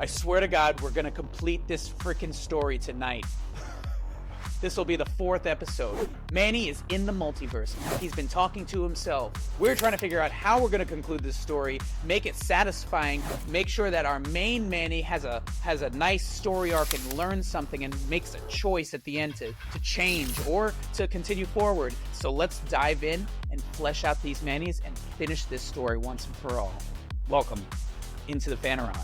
I swear to God, we're going to complete this freaking story tonight. This will be the 4th episode. Manny is in the multiverse. He's been talking to himself. We're trying to figure out how we're going to conclude this story, make it satisfying, make sure that our main Manny has a nice story arc and learns something and makes a choice at the end to change or to continue forward. So let's dive in and flesh out these Mannys and finish this story once and for all. Welcome into the Phaneron.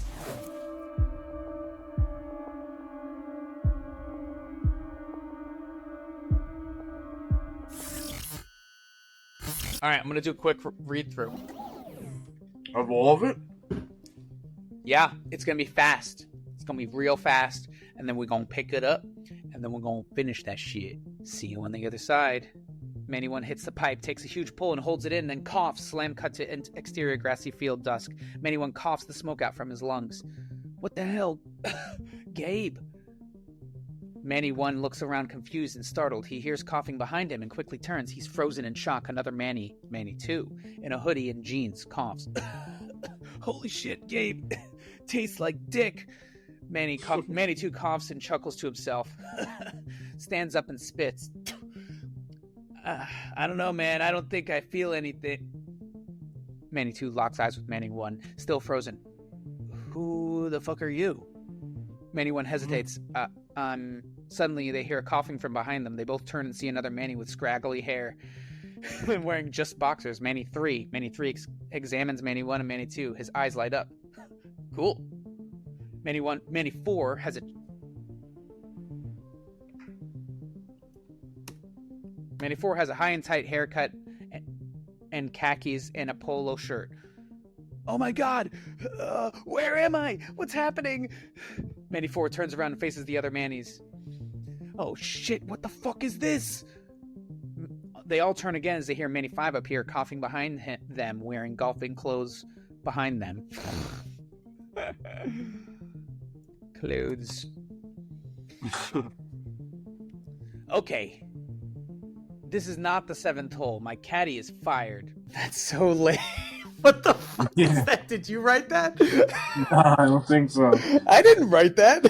All right, I'm going to do a quick read-through. Of all of it? Yeah, it's going to be fast. It's going to be real fast, and then we're going to pick it up, and then we're going to finish that shit. See you on the other side. Manny 1 hits the pipe, takes a huge pull, and holds it in, then coughs. Slam cut to exterior grassy field dusk. Manny 1 coughs the smoke out from his lungs. What the hell? Gabe. Manny 1 looks around confused and startled. He hears coughing behind him and quickly turns. He's frozen in shock. Another Manny 2, in a hoodie and jeans, coughs. Holy shit, Gabe. Tastes like dick. Manny 2 coughs and chuckles to himself. Stands up and spits. I don't know, man. I don't think I feel anything. Manny 2 locks eyes with Manny 1, still frozen. Who the fuck are you? Manny 1 hesitates. Suddenly, they hear coughing from behind them. They both turn and see another Manny with scraggly hair and wearing just boxers. Manny 3 examines Manny 1 and Manny 2. His eyes light up. Cool. Manny 4 has a... Manny 4 has a high and tight haircut and khakis and a polo shirt. Oh my God! Where am I? What's happening? Manny 4 turns around and faces the other Mannys. Oh shit, what the fuck is this? They all turn again as they hear Manny 5 appear, coughing behind them, wearing golfing clothes behind them. Clothes. Okay. This is not the 7th hole. My caddy is fired. That's so lame. What the fuck is that? Did you write that? No, I don't think so. I didn't write that.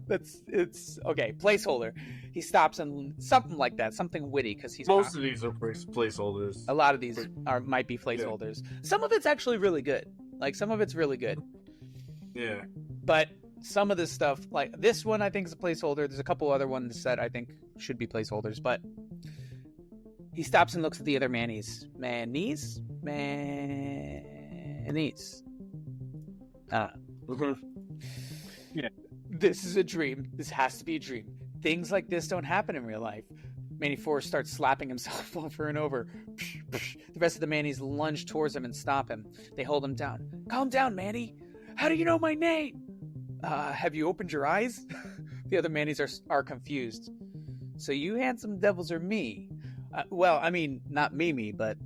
It's okay. Placeholder. He stops and something like that, something witty, because he's Most of these are placeholders. A lot of these might be placeholders. Yeah. Some of it's actually really good. Like some of it's really good. Yeah. But some of this stuff, like this one, I think is a placeholder. There's a couple other ones that I think should be placeholders. But he stops and looks at the other Mannys. Mannys. Yeah. This is a dream. This has to be a dream. Things like this don't happen in real life. Manny 4 starts slapping himself over and over. The rest of the Mannys lunge towards him and stop him. They hold him down. Calm down, Manny. How do you know my name? Have you opened your eyes? The other Mannys are confused. So you handsome devils are me. Well, I mean, not me, but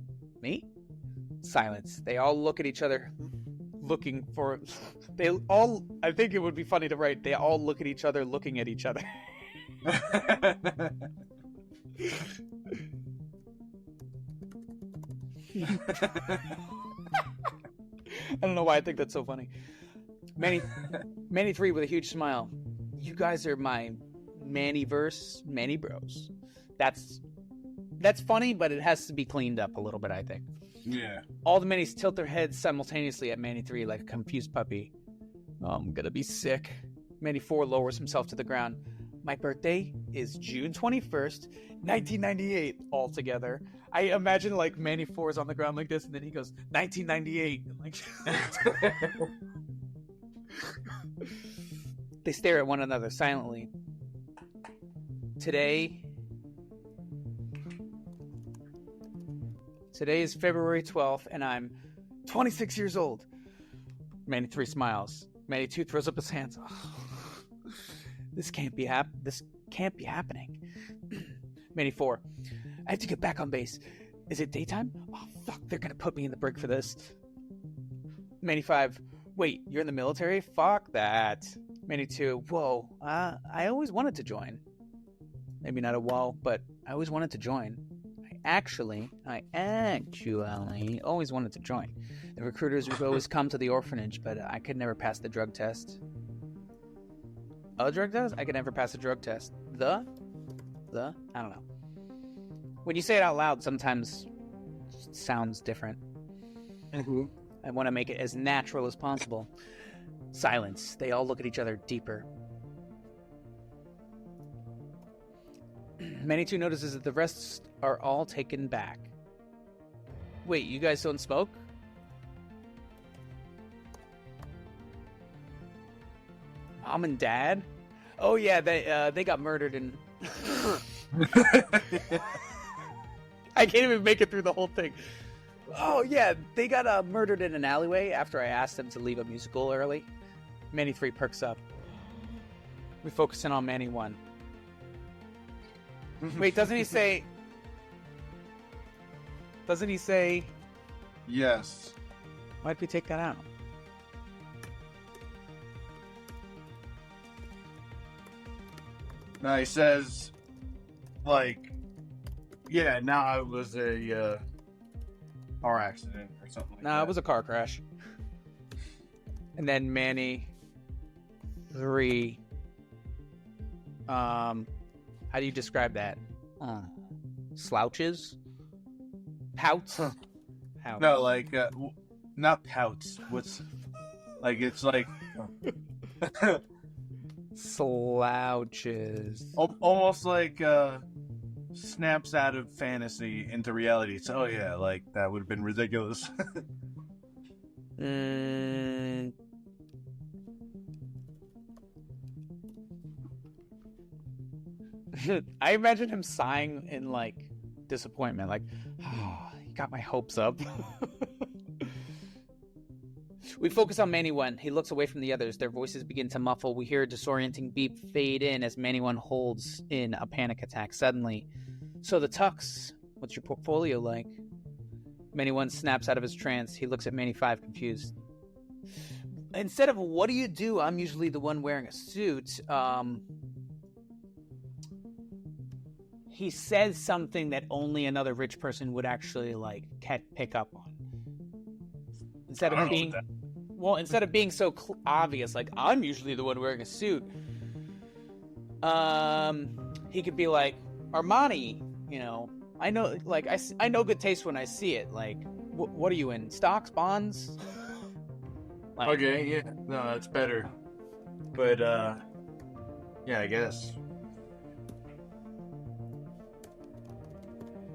me? Silence. They all look at each other, looking for... I think it would be funny to write, they all look at each other, looking at each other. I don't know why I think that's so funny. Manny 3 with a huge smile. You guys are my Mannyverse, Manny Bros. That's funny, but it has to be cleaned up a little bit, I think. Yeah. All the Mannys tilt their heads simultaneously at Manny 3 like a confused puppy. Oh, I'm gonna be sick. Manny 4 lowers himself to the ground. My birthday is June 21st, 1998, all together. I imagine like Manny 4 is on the ground like this, and then he goes, 1998. And like They stare at one another silently. Today is February 12th, and I'm 26 years old. Manny 3 smiles. Manny 2 throws up his hands. Oh, this can't be happening. Manny 4, I have to get back on base. Is it daytime? Oh, fuck, they're gonna put me in the brig for this. Manny 5, wait, you're in the military? Fuck that. Manny 2, whoa, I always wanted to join. Maybe not a whoa, but I always wanted to join. actually always wanted to join. The recruiters would always come to the orphanage, but I could never pass the drug test. A drug test? I could never pass a drug test. I don't know. When you say it out loud, sometimes it sounds different. Mm-hmm. I want to make it as natural as possible. Silence. They all look at each other deeper. Manny too notices that the rest are all taken back. Wait, you guys don't smoke? Mom and Dad? Oh yeah, they got murdered in... I can't even make it through the whole thing. Oh yeah, they got murdered in an alleyway after I asked them to leave a musical early. Manny 3 perks up. We focus in on Manny 1. Wait, doesn't he say... Yes. Why'd we take that out? No, he says, like, yeah, now it was a car accident or something like that. No, it was a car crash. And then Manny 3. How do you describe that? Slouches? Pouts? Pouts. No, like, not pouts. What's, like, it's like... Slouches. Almost like, snaps out of fantasy into reality. So, yeah, like, that would have been ridiculous. I imagine him sighing in, like, disappointment. Like, oh, he got my hopes up. We focus on Manny 1. He looks away from the others. Their voices begin to muffle. We hear a disorienting beep fade in as Manny 1 holds in a panic attack. Suddenly, so the Tux, what's your portfolio like? Manny 1 snaps out of his trance. He looks at Manny 5 confused. Instead of what do you do, I'm usually the one wearing a suit. He says something that only another rich person would actually like pick up on. Instead of being so obvious, like I'm usually the one wearing a suit. He could be like Armani, you know. I know, like I know good taste when I see it. Like, what are you in? Stocks, bonds? Like, Okay, yeah, no, that's better. But yeah, I guess.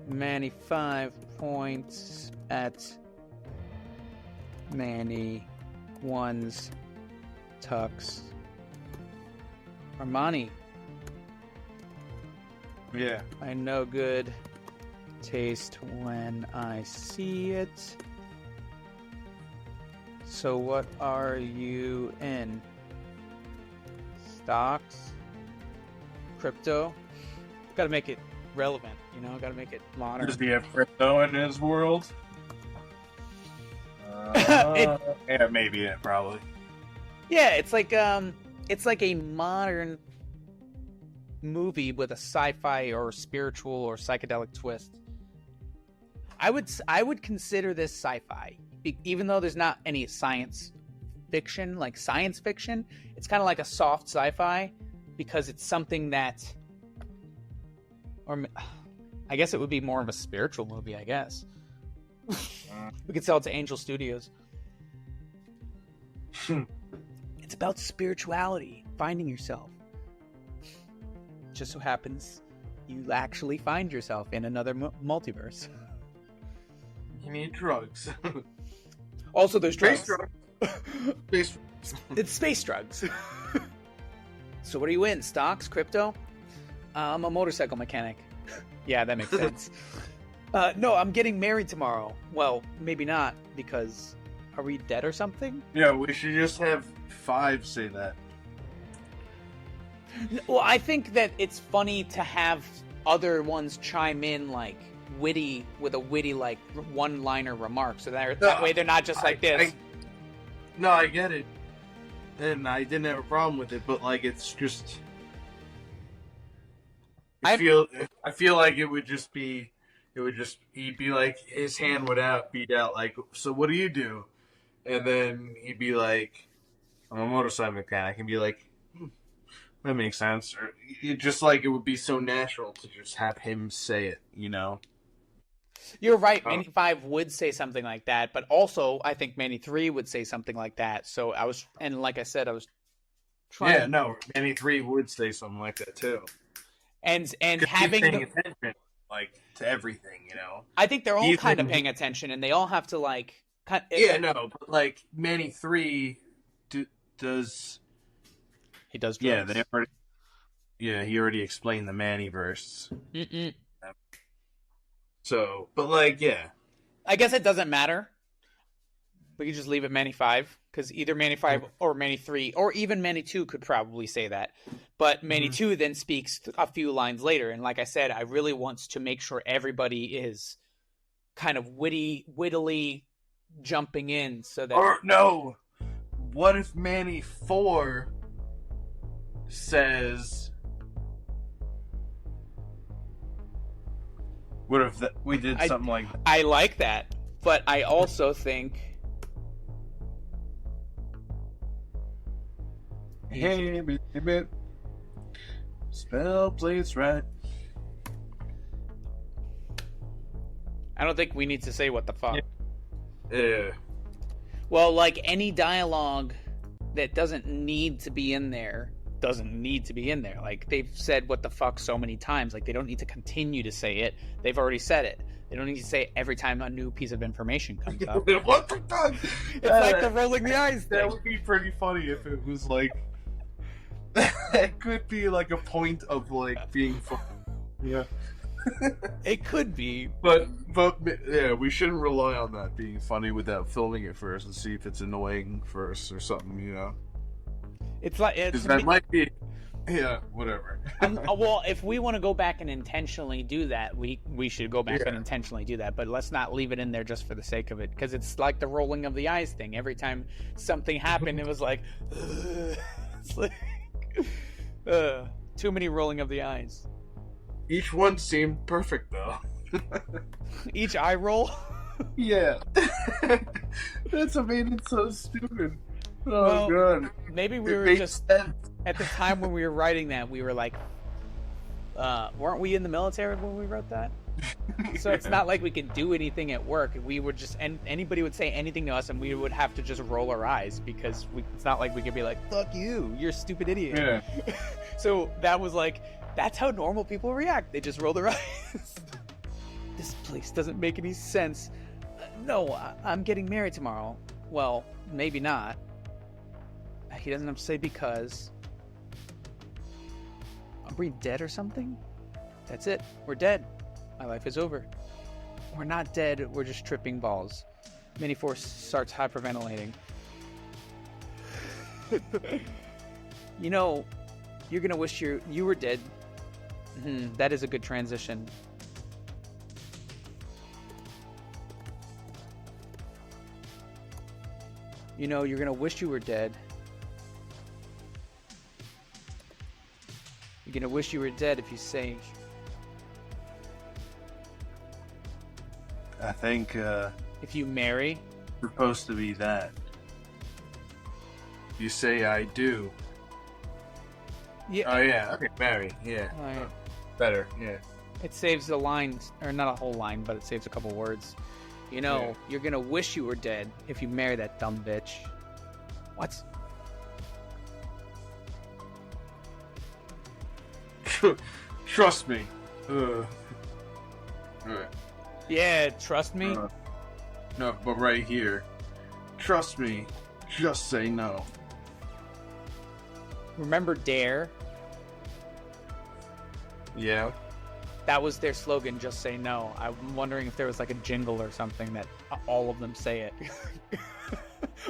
Manny 5 points at Manny 1's tux. Armani. Yeah. I know good taste when I see it. So what are you in? Stocks? Crypto? Gotta make it relevant, you know? Gotta make it modern. Does he have crypto in his world? Yeah, maybe, yeah, probably. Yeah, it's like a modern movie with a sci-fi or spiritual or psychedelic twist. I would consider this sci-fi, even though there's not any science fiction, like science fiction. It's kind of like a soft sci-fi because it's something that, or I guess it would be more of a spiritual movie, I guess. We could sell it to Angel Studios. It's about spirituality, finding yourself. Just so happens you actually find yourself in another multiverse. You need drugs. Also, there's drugs. Space. It's space drugs. So what are you in? Stocks? Crypto? I'm a motorcycle mechanic. Yeah, that makes sense. No, I'm getting married tomorrow. Well, maybe not, because are we dead or something? Yeah, we should just have 5 say that. Well, I think that it's funny to have other ones chime in, like, witty, like, one-liner remark, so that way they're not just like this. No, I get it. And I didn't have a problem with it, but, like, it's just... I feel like it would just be he'd be like, his hand would be out, like, so what do you do? And then he'd be like, I'm a motorcycle mechanic, and be like, that makes sense. Or it just like, it would be so natural to just have him say it, you know? You're right. Manny 5 would say something like that, but also I think Manny 3 would say something like that. So like I said, I was trying. Yeah, no, Manny 3 would say something like that too. And having attention, like, to everything, you know. I think they're all kind of paying attention, and they all have to like. But like Manny 3 does. He does drugs. Yeah, he already explained the Mannyverse. Mm-mm. So, but like, yeah. I guess it doesn't matter. We could just leave it Manny 5, because either Manny 5 or Manny 3, or even Manny 2 could probably say that. But Manny 2 then speaks a few lines later, and like I said, I really want to make sure everybody is kind of wittily jumping in so that... Or, no! What if Manny 4 says... What if we did something like that? I like that, but I also think... Hey, baby. Spell plates right. I don't think we need to say what the fuck. Yeah. Well, like any dialogue that doesn't need to be in there, doesn't need to be in there. Like, they've said what the fuck so many times. Like, they don't need to continue to say it. They've already said it. They don't need to say it every time a new piece of information comes up. What the fuck? It's like the rolling the eyes thing. That would be pretty funny if it was like... It could be like a point of like being funny. Yeah. It could be. But yeah, we shouldn't rely on that being funny without filming it first and see if it's annoying first or something, you know? It's like... that might be... Yeah, whatever. Well, if we want to go back and intentionally do that, we should go back and intentionally do that. But let's not leave it in there just for the sake of it, because it's like the rolling of the eyes thing. Every time something happened, it was like... It's like... too many rolling of the eyes. Each one seemed perfect, though. Each eye roll? Yeah. That's what made it so stupid. Oh, well, God. Maybe we were just... At the time when we were writing that, we were like... weren't we in the military when we wrote that? So it's not like we could do anything at work. We would just... anybody would say anything to us, and we would have to just roll our eyes, because it's not like we could be like, fuck you, you're a stupid idiot. Yeah. So that was like... That's how normal people react. They just roll their eyes. This place doesn't make any sense. No, I'm getting married tomorrow. Well, maybe not. He doesn't have to say because. Are we dead or something? That's it. We're dead. My life is over. We're not dead. We're just tripping balls. Manny 4 starts hyperventilating. You know, you're gonna wish you were dead. That is a good transition. You know, you're gonna wish you were dead. You're gonna wish you were dead if you say... I think, if you marry... It's supposed to be that. You say, I do. Yeah. Oh, yeah. Okay, marry. Yeah. All right. Better, yeah. It saves a line, or not a whole line, but it saves a couple words. You know, you're gonna wish you were dead if you marry that dumb bitch. What? Trust me. Alright. Yeah, trust me. No, but right here. Trust me. Just say no. Remember Dare? Yeah. That was their slogan, just say no. I'm wondering if there was like a jingle or something that all of them say it.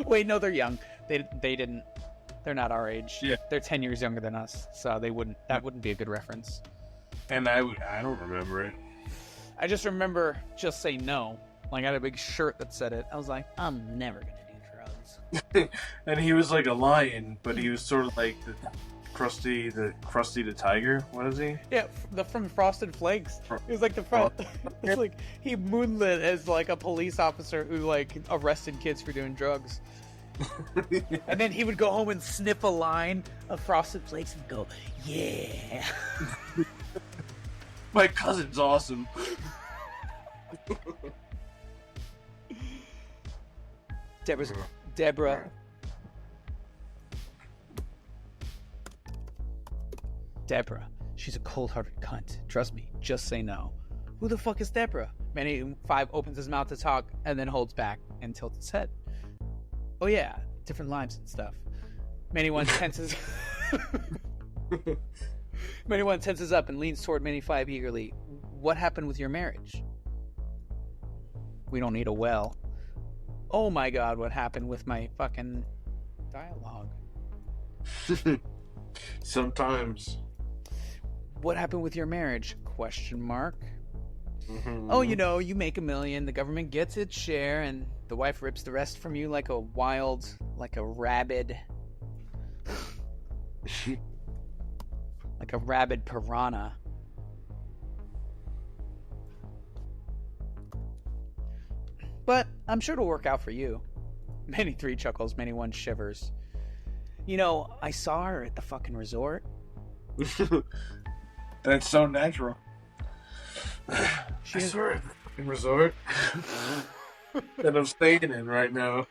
Wait, no, they're young. They didn't. They're not our age. Yeah. They're 10 years younger than us, so that wouldn't be a good reference. And I don't remember it. I just remember just say no. Like, I had a big shirt that said it. I was like, I'm never gonna do drugs. And he was like a lion, but he was sort of like the Krusty the Tiger. What is he? Yeah, from Frosted Flakes. He was like it's like he moonlit as like a police officer who like arrested kids for doing drugs. And then he would go home and sniff a line of Frosted Flakes and go, yeah. My cousin's awesome. Deborah. She's a cold-hearted cunt. Trust me, just say no. Who the fuck is Deborah? Manny 5 opens his mouth to talk and then holds back and tilts his head. Oh yeah, different lives and stuff. Manny 1 tenses. Manny 1 tenses up and leans toward Manny 5 eagerly. What happened with your marriage? We don't need a well. Oh my god, what happened with my fucking dialogue? Sometimes. What happened with your marriage? Question mark. Mm-hmm. Oh, you know, you make $1 million, the government gets its share, and the wife rips the rest from you like a rabid piranha. But I'm sure it'll work out for you. Manny 3 chuckles, Manny 1 shivers. You know, I saw her at the fucking resort. That's so natural. She's a resort that I'm staying in right now.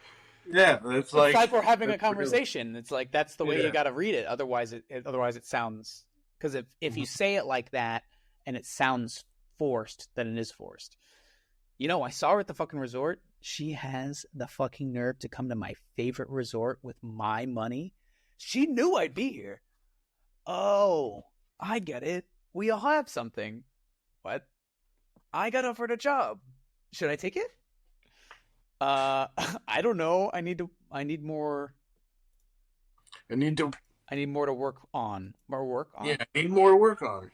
Yeah, it's like we're having a conversation. It's like that's the way you got to read it. Otherwise, it sounds, because if you say it like that and it sounds forced, then it is forced. You know, I saw her at the fucking resort. She has the fucking nerve to come to my favorite resort with my money. She knew I'd be here. Oh, I get it. We all have something. What? I got offered a job. Should I take it? I don't know. I need more. I need more to work on. More work on. Yeah, I need more to work on.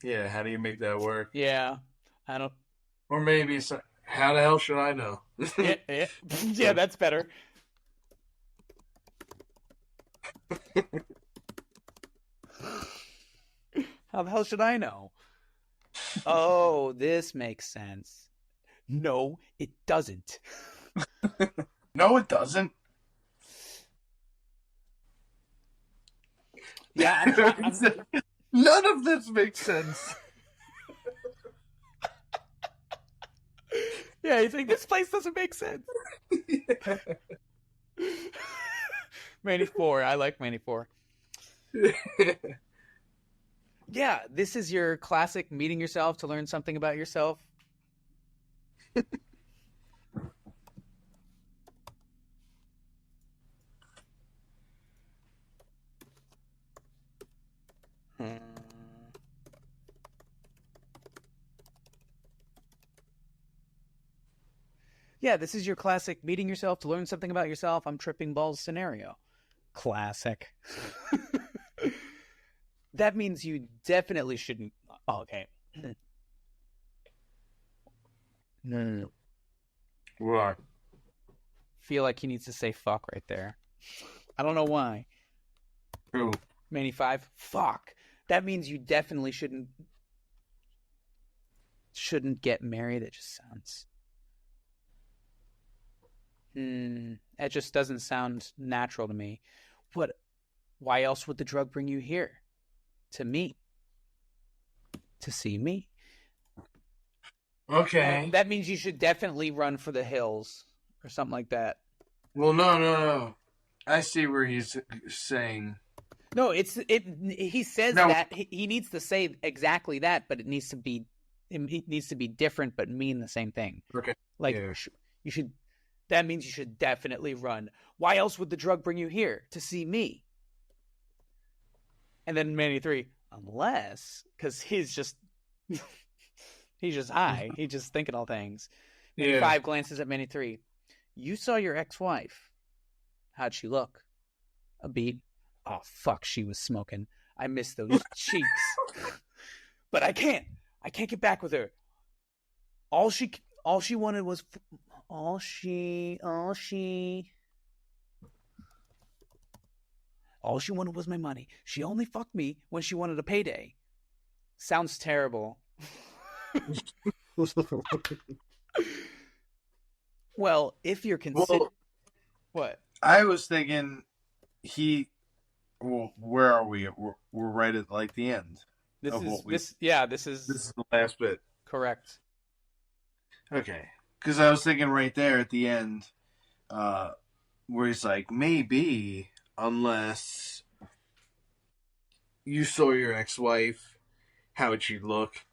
Yeah, how do you make that work? Yeah, I don't. Or maybe how the hell should I know? Yeah, that's better. How the hell should I know? Oh, this makes sense. No, it doesn't. No, it doesn't. Yeah, none of this makes sense. Yeah, you think this place doesn't make sense? Manny 4, I like Manny 4. Yeah, this is your classic meeting yourself to learn something about yourself. Yeah, this is your classic meeting yourself to learn something about yourself. I'm tripping balls scenario. Classic. That means you definitely shouldn't. Oh, okay. No. Why? Feel like he needs to say fuck right there. I don't know why. Who? Manny 5. Fuck. That means you definitely shouldn't get married. It just sounds. That just doesn't sound natural to me. What? Why else would the drug bring you here? To me. To see me. Okay. That means you should definitely run for the hills or something like that. Well, no. I see where he's saying. No, he says that he needs to say exactly that, but it needs to be different but mean the same thing. Okay. Like you should. That means you should definitely run. Why else would the drug bring you here? To see me. And then Manny 3, unless, because he's just high. He's just thinking all things. Manny 5 glances at Manny 3. You saw your ex-wife. How'd she look? A beat. Oh, fuck, she was smoking. I miss those cheeks. But I can't get back with her. All she wanted was... All she All she wanted was my money. She only fucked me when she wanted a payday. Sounds terrible. Well, if you're considering... What? I was thinking well, where are we? We're right at like the end. This is the last bit. Correct. Okay. Because I was thinking right there at the end, where he's like, maybe, unless you saw your ex-wife, how would she look?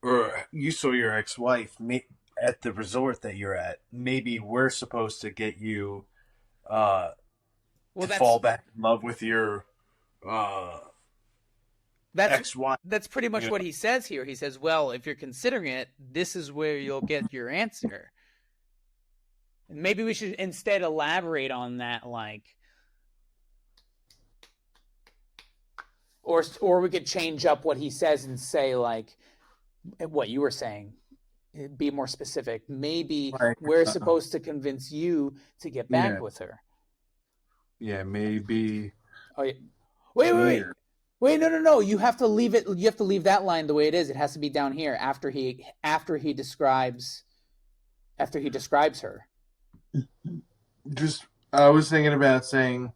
Or you saw your ex-wife at the resort that you're at. Maybe we're supposed to get you to fall back in love with your ex-wife. That's pretty much what he says here. He says, well, if you're considering it, this is where you'll get your answer. Maybe we should instead elaborate on that, like, or we could change up what he says and say, like, what you were saying. Be more specific. Maybe we're supposed to convince you to get back with her. Yeah, maybe. Oh, yeah. Wait, no. You have to leave it. You have to leave that line the way it is. It has to be down here after he describes her. Just, I was thinking about saying,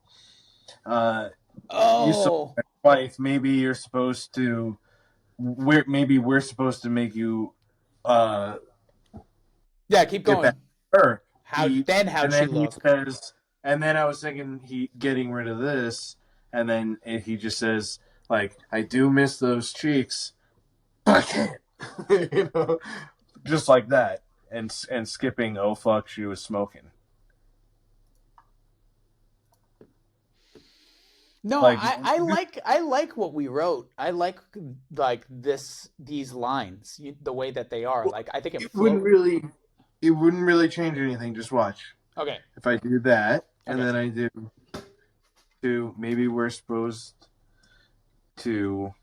you saw my wife. Maybe you're supposed to. Maybe we're supposed to make you. Keep going. Her. How she look? And then I was thinking he getting rid of this, and then he just says, like, I do miss those cheeks, but I can't. Just like that, and skipping. Oh fuck, she was smoking. No, I like what we wrote. I like these lines, the way that they are. Like, I think it wouldn't really change anything. Just watch. Okay. If I do that, and then I do maybe we're supposed to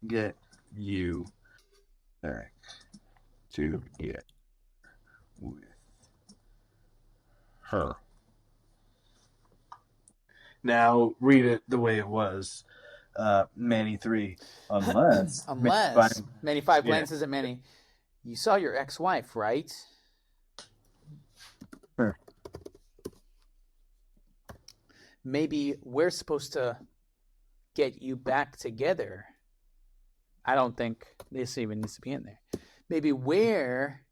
get you back to get with her. Now read it the way it was. Manny 3. Unless Manny 5 glances at Manny. You saw your ex-wife, right? Sure. Maybe we're supposed to get you back together. I don't think this even needs to be in there. Maybe we're,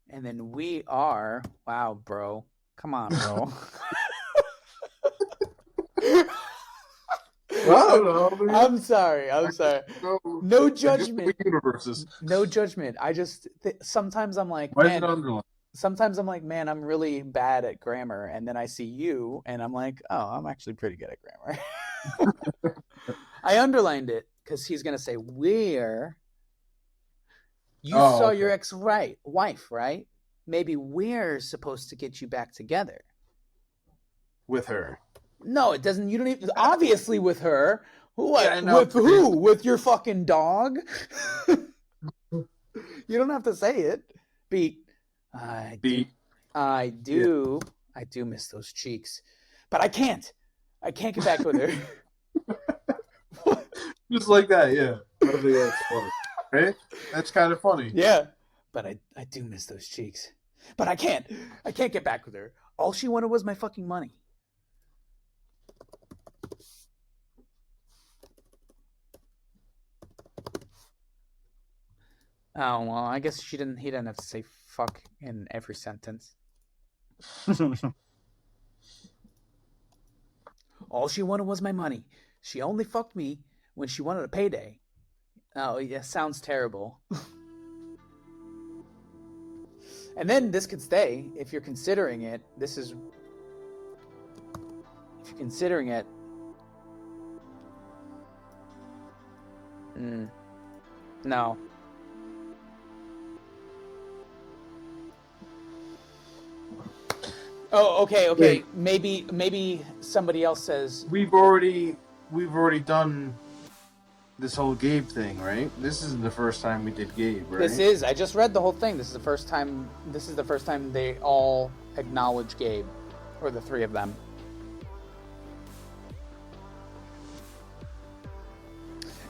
and then we are. Wow, bro. Come on, bro. I don't know, man. I'm sorry. No judgment. Universes. No judgment. I just sometimes I'm like, why is it underlined? Sometimes I'm like, man, I'm really bad at grammar, and then I see you, and I'm like, oh, I'm actually pretty good at grammar. I underlined it because he's gonna say where. You saw your ex-wife, right? Maybe we're supposed to get you back together. With her. No, it doesn't. You don't even. Obviously, with her. What? Yeah, with who? With your fucking dog? You don't have to say it. I do miss those cheeks, but I can't get back with her. Just like that, yeah. I think that's funny, right? That's kind of funny. Yeah, but I do miss those cheeks, but I can't get back with her. All she wanted was my fucking money. Oh, well, I guess he didn't have to say fuck in every sentence. All she wanted was my money. She only fucked me when she wanted a payday. Oh, yeah, sounds terrible. And then this could stay if you're considering it. If you're considering it. No. Oh, okay. Wait. Maybe somebody else says we've already done this whole Gabe thing, right? This isn't the first time we did Gabe, right? This is. I just read the whole thing. This is the first time they all acknowledge Gabe, or the three of them.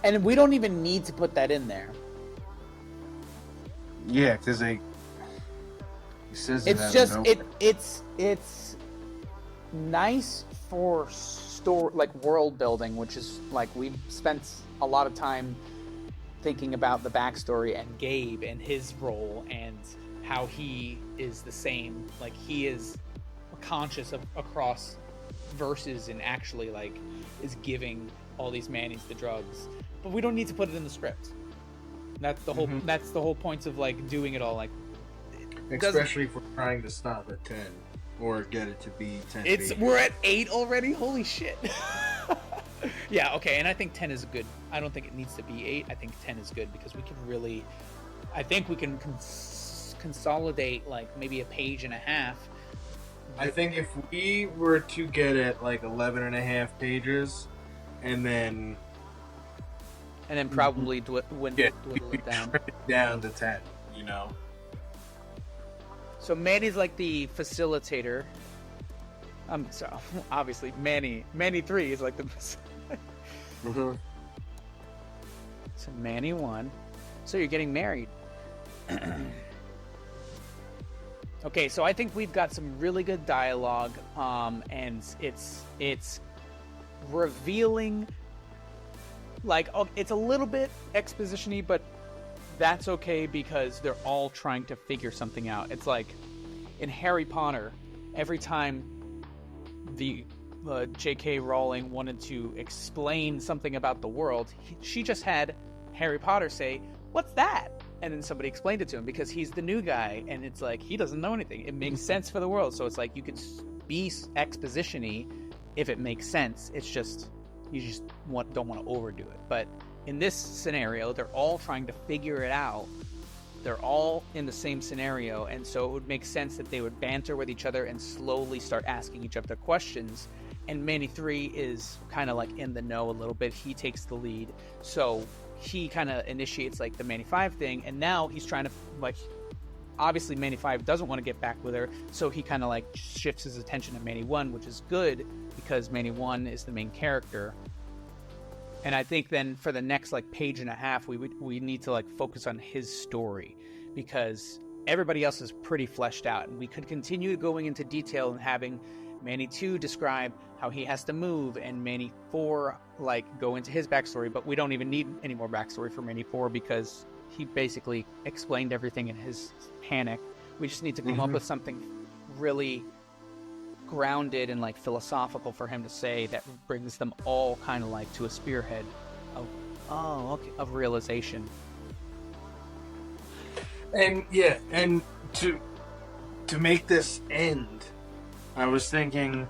And we don't even need to put that in there. Yeah, because he says it's just it's nice for like world building, which is like we've spent a lot of time thinking about the backstory and Gabe and his role and how he is the same, like he is conscious of across verses and actually like is giving all these Mannies the drugs, but we don't need to put it in the script. That's the whole that's the whole point of like doing it all, like especially if we're trying to stop at 10 or get it to be 10. We're at 8 already. Holy shit. Yeah, okay, and I think 10 is good. I don't think it needs to be 8. I think 10 is good because we can really, I think we can consolidate like maybe a page and a half. I think if we were to get it like 11 and a half pages and then probably dwindle it down to 10, you know. So Manny's like the facilitator. So obviously Manny 3 is like the mm-hmm. So Manny 1. So you're getting married. Okay, so I think we've got some really good dialogue, and it's revealing. Like, it's a little bit exposition-y, but that's okay because they're all trying to figure something out. It's like in Harry Potter, every time the J.K. Rowling wanted to explain something about the world, she just had Harry Potter say, "What's that?" And then somebody explained it to him because he's the new guy, and it's like he doesn't know anything. It makes sense for the world, so it's like you could be exposition-y if it makes sense. It's just you just don't want to overdo it. But in this scenario, they're all trying to figure it out. They're all in the same scenario, and so it would make sense that they would banter with each other and slowly start asking each other questions. And Manny 3 is kind of like in the know a little bit. He takes the lead, so he kind of initiates like the Manny 5 thing, and now he's trying to like, obviously Manny 5 doesn't want to get back with her, so he kind of like shifts his attention to Manny 1, which is good because Manny 1 is the main character. And I think then for the next like page and a half, we need to like focus on his story because everybody else is pretty fleshed out, and we could continue going into detail and having Manny 2 describe how he has to move, and Manny 4 like go into his backstory, but we don't even need any more backstory for Manny 4 because he basically explained everything in his panic. We just need to come up with something really grounded and like philosophical for him to say that brings them all kind of like to a spearhead of realization. And yeah, and to make this end, I was thinking,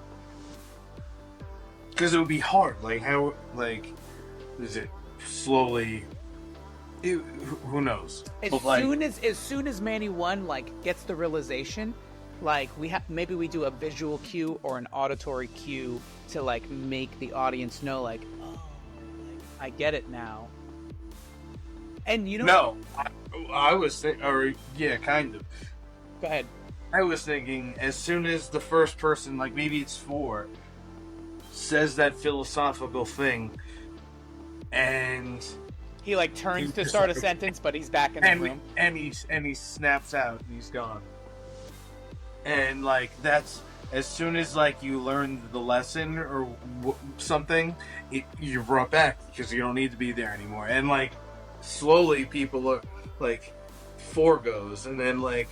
because it would be hard. Like how, like, is it slowly? Who knows? As soon as Manny 1 like gets the realization, like maybe we do a visual cue or an auditory cue to like make the audience know, like, oh, like, I get it now. And you know, no, I was thinking, or yeah, kind of. Go ahead. I was thinking, as soon as the first person, like maybe it's 4, says that philosophical thing, and he like turns to start a sentence, but he's back in the room, and he snaps out and he's gone. And like that's as soon as like you learn the lesson or something, you're brought back because you don't need to be there anymore. And like slowly people are like 4 goes, and then like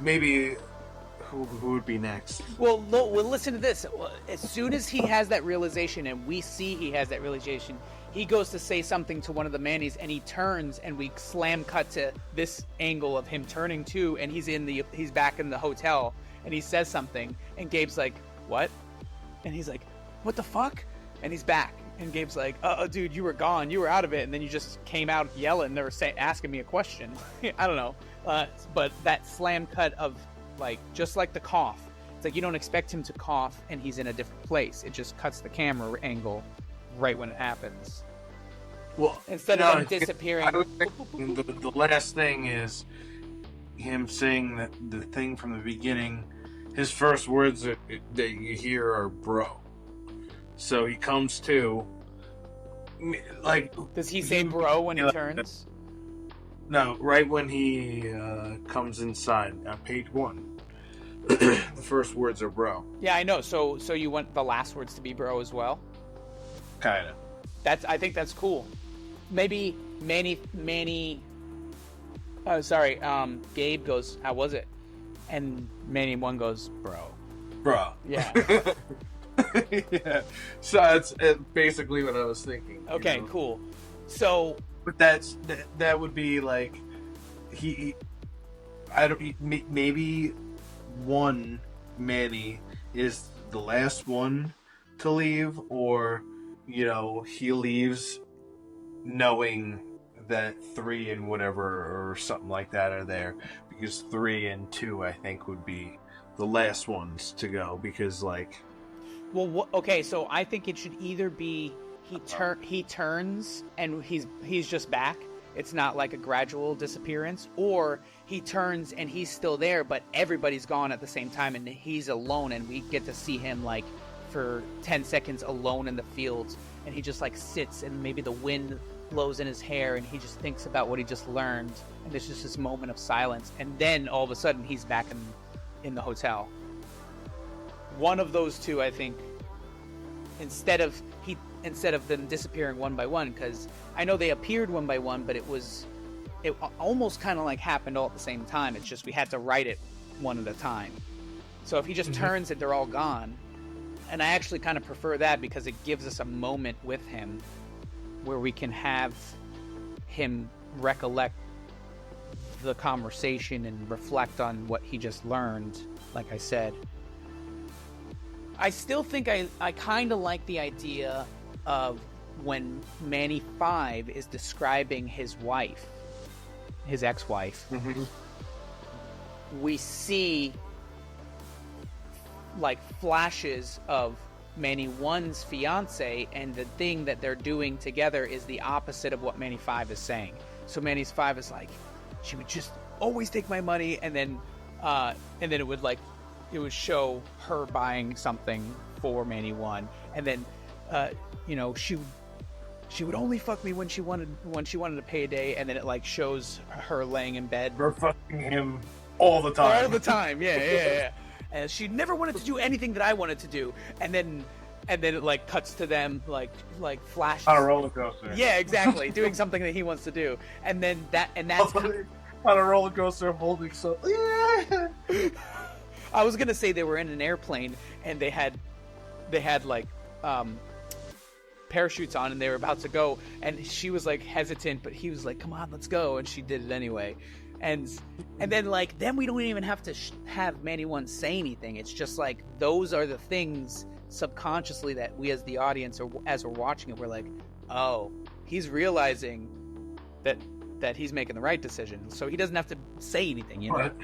maybe who would be next? Well, listen to this. As soon as he has that realization, and we see he has that realization, he goes to say something to one of the Mannies, and he turns, and we slam cut to this angle of him turning too, and he's back in the hotel, and he says something, and Gabe's like, "What?" And he's like, "What the fuck?" And he's back, and Gabe's like, "Oh, dude, you were gone, you were out of it, and then you just came out yelling, or asking me a question." I don't know, but that slam cut of like just like the cough, it's like you don't expect him to cough, and he's in a different place. It just cuts the camera angle right when it happens. Well, instead of him disappearing. The last thing is him saying that the thing from the beginning. His first words that you hear are "bro." So he comes to, like, Does he say bro when he turns? No, right when he comes inside on page 1, the first words are bro. Yeah, I know. So you want the last words to be bro as well? Kinda. I think that's cool. Maybe Manny. Gabe goes, "How was it?" And Manny 1 goes, "Bro." Yeah. Yeah. So that's basically what I was thinking. Okay, cool. So, but that would be like maybe one Manny is the last one to leave, or he leaves knowing that 3 and whatever or something like that are there, because 3 and 2 I think would be the last ones to go, because like. Well, okay, so I think it should either be he turns and he's just back. It's not like a gradual disappearance, or he turns and he's still there, but everybody's gone at the same time and he's alone, and we get to see him like for 10 seconds alone in the fields, and he just like sits, and maybe the wind blows in his hair and he just thinks about what he just learned, and there's just this moment of silence, and then all of a sudden he's back in the hotel. One of those two, I think, instead of them disappearing one by one, because I know they appeared one by one, but it almost kind of like happened all at the same time. It's just we had to write it one at a time. So if he just turns and they're all gone, and I actually kind of prefer that, because it gives us a moment with him where we can have him recollect the conversation and reflect on what he just learned, like I said. I still think I kind of like the idea of when Manny 5 is describing his wife, his ex-wife. Mm-hmm. We see like flashes of Manny 1's fiance, and the thing that they're doing together is the opposite of what Manny 5 is saying. So Manny 5 is like, she would just always take my money, and then it would show her buying something for Manny 1, and then she would only fuck me when she wanted a payday, and then it like shows her laying in bed. We're fucking him all the time. All the time, yeah. And she never wanted to do anything that I wanted to do, and then it like cuts to them like flashes on a roller coaster. Yeah, exactly, doing something that he wants to do, and that's on a roller coaster holding something. Yeah. I was gonna say they were in an airplane and they had like parachutes on, and they were about to go, and she was like hesitant, but he was like, "Come on, let's go," and she did it anyway. And then we don't even have to have Manny 1 say anything. It's just like those are the things subconsciously that we as the audience, or as we're watching it, we're like, oh, he's realizing that he's making the right decision, so he doesn't have to say anything, But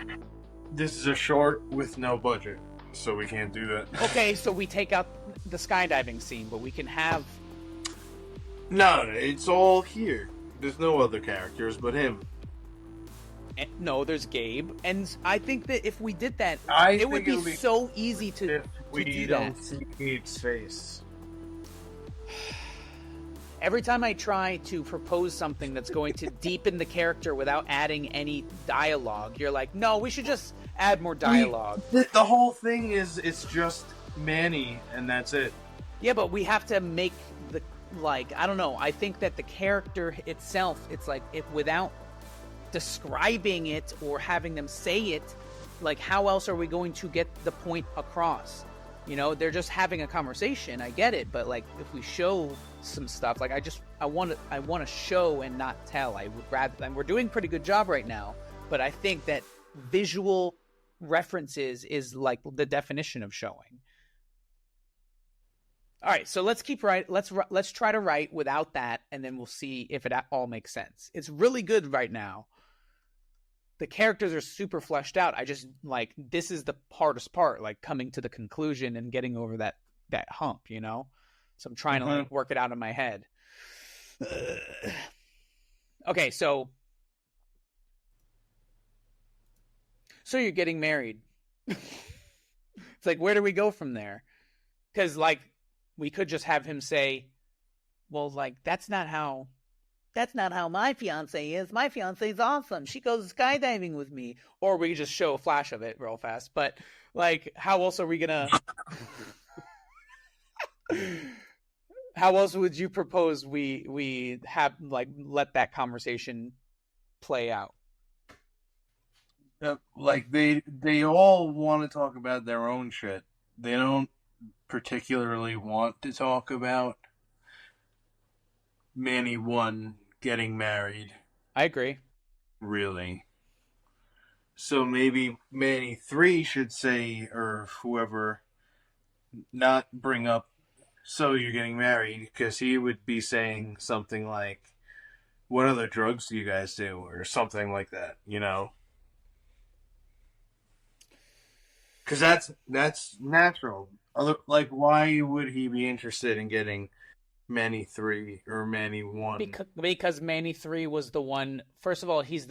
this is a short with no budget, so we can't do that. Okay, so we take out the skydiving scene, but we can have... No, it's all here. There's no other characters but him. No, there's Gabe, and I think that if we did that, it would be so easy to do that. We don't see Gabe's face. Every time I try to propose something that's going to deepen the character without adding any dialogue, you're like, no, we should just add more dialogue. The whole thing is, it's just Manny, and that's it. Yeah, but we have to make the, like, I don't know, I think that the character itself, it's like, if without describing it or having them say it, like, how else are we going to get the point across? You know, they're just having a conversation, I get it, but like, if we show some stuff, like, I want to show and not tell. I would rather, and we're doing a pretty good job right now, but I think that visual references is like the definition of showing. All right, so let's try to write without that, and then we'll see if it all makes sense. It's really good right now. The characters are super fleshed out. I just, like, this is the hardest part, like, coming to the conclusion and getting over that hump, you know? So I'm trying to, like, work it out in my head. Okay, so you're getting married. It's like, where do we go from there? Because, like, we could just have him say, well, like that's not how my fiance is. My fiance is awesome. She goes skydiving with me. Or we just show a flash of it real fast. But like, how else are we gonna? How else would you propose we have like let that conversation play out? Like they all want to talk about their own shit. They don't particularly want to talk about Manny 1 getting married, I agree. really. So maybe Manny 3 should say, or whoever, not bring up, so you're getting married, because he would be saying something like, what other drugs do you guys do? Or something like that, you know? Because that's natural. Like, why would he be interested in getting Manny 3 or Manny 1? Because Manny 3 was the one. First of all, he's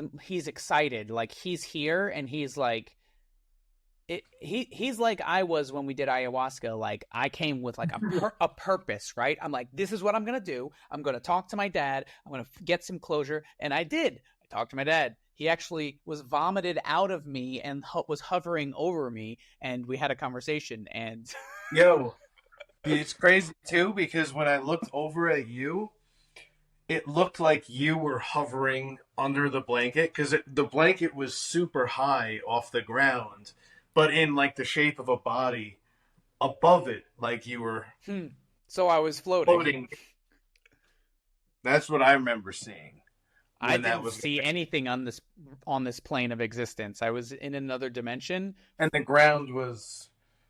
excited. Like he's here and he's like, he's like I was when we did ayahuasca. Like I came with like a purpose, right? I'm like, this is what I'm gonna do. I'm gonna talk to my dad. I'm gonna get some closure, and I did. I talked to my dad. He actually was vomited out of me and was hovering over me, and we had a conversation. And Yo, it's crazy too, because when I looked over at you, it looked like you were hovering under the blanket, because the blanket was super high off the ground, but in like the shape of a body above it, like you were so I was floating. That's what I remember seeing. I didn't see anything on this plane of existence. I was in another dimension, and the ground was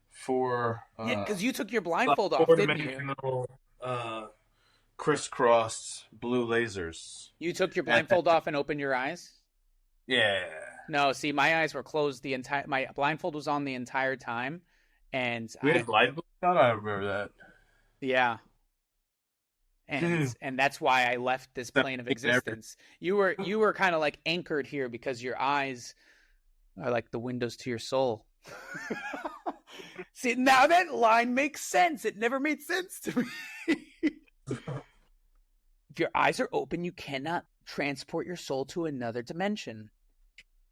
for because you took your blindfold off, didn't you? Crisscrossed blue lasers. You took your blindfold off and opened your eyes? Yeah. No, see, my eyes were closed my blindfold was on the entire time, and we had blindfold on. I remember that. Yeah. And that's why I left this plane of existence. You were kind of like anchored here because your eyes are like the windows to your soul. See, now that line makes sense. It never made sense to me. If your eyes are open, you cannot transport your soul to another dimension.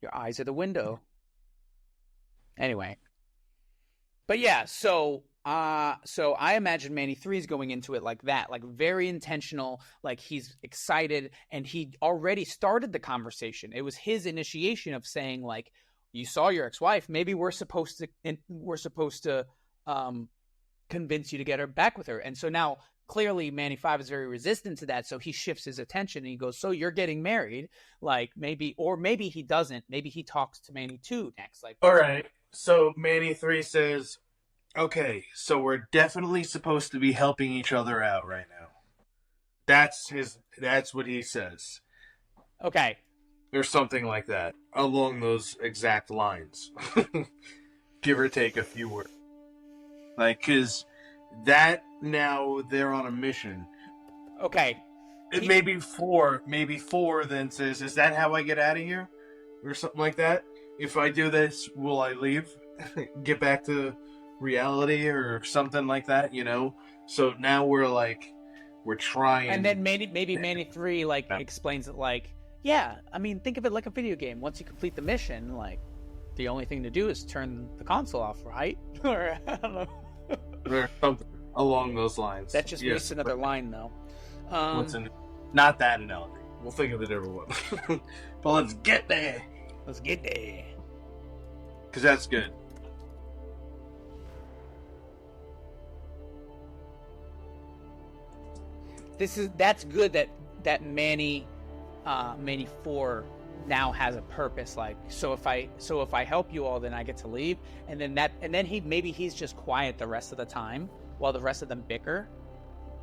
Your eyes are the window. Anyway. But yeah, so I imagine Manny 3 is going into it like that, like very intentional, like he's excited, and he already started the conversation. It was his initiation of saying, like, you saw your ex-wife, maybe we're supposed to convince you to get her back with her. And so now clearly Manny 5 is very resistant to that, so he shifts his attention and he goes, so you're getting married, like maybe he doesn't. Maybe he talks to Manny 2 next. Like, all right. So Manny 3 says, okay, so we're definitely supposed to be helping each other out right now. That's what he says. Okay. Or something like that, along those exact lines. Give or take a few words. Like, because that, now they're on a mission. Okay. Maybe four then says, is that how I get out of here? Or something like that. If I do this, will I leave? Get back to reality or something like that, you know? So now we're trying. And then maybe Manny 3 like explains it like, yeah, I mean, think of it like a video game. Once you complete the mission, like, the only thing to do is turn the console off, right? Or I don't know. Or something along those lines. That just wastes another line, though. Not that analogy. We'll think of a different one. But let's get there. Let's get there. Because that's good. That's good that Manny 4 now has a purpose. Like, so if I help you all, then I get to leave, and then he's just quiet the rest of the time while the rest of them bicker.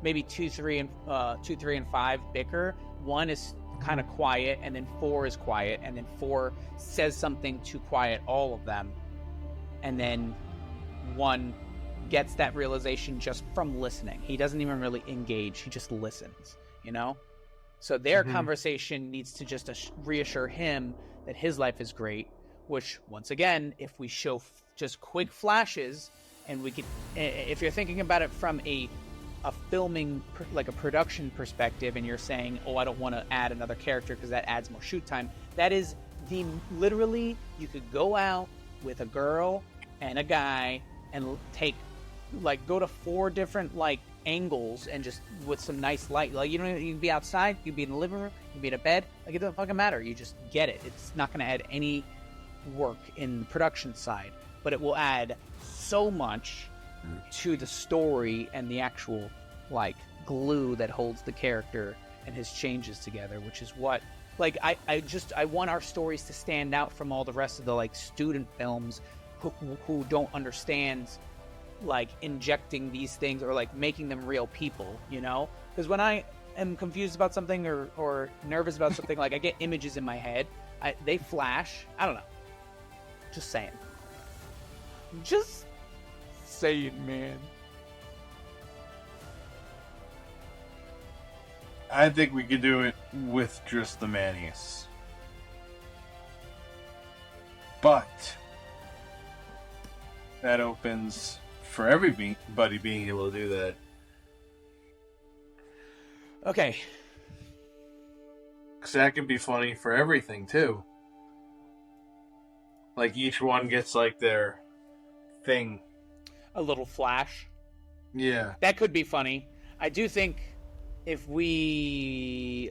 Maybe 2, 3, and 5 bicker. 1 is kind of quiet, and then 4 is quiet, and then 4 says something to quiet all of them, and then 1 gets that realization just from listening. He doesn't even really engage. He just listens, you know? So their conversation needs to just reassure him that his life is great, which, once again, if we show just quick flashes, and we could, if you're thinking about it from a a filming, like a production perspective, and you're saying, oh, I don't want to add another character because that adds more shoot time, that is literally, you could go out with a girl and a guy and go to 4 different angles and just with some nice light. You can be outside, you can be in the living room, you can be in a bed. It doesn't fucking matter. You just get it. It's not going to add any work in the production side, but it will add so much to the story and the actual glue that holds the character and his changes together, which is what I want our stories to stand out from all the rest of the student films who don't understand injecting these things or making them real people, because when I am confused about something or nervous about something, I get images in my head, they flash. I don't know, just saying, man. I think we could do it with just the Mannies. But that opens for everybody being able to do that. Okay. Because that can be funny for everything, too. Each one gets, their thing. A little flash. Yeah. That could be funny. I do think if we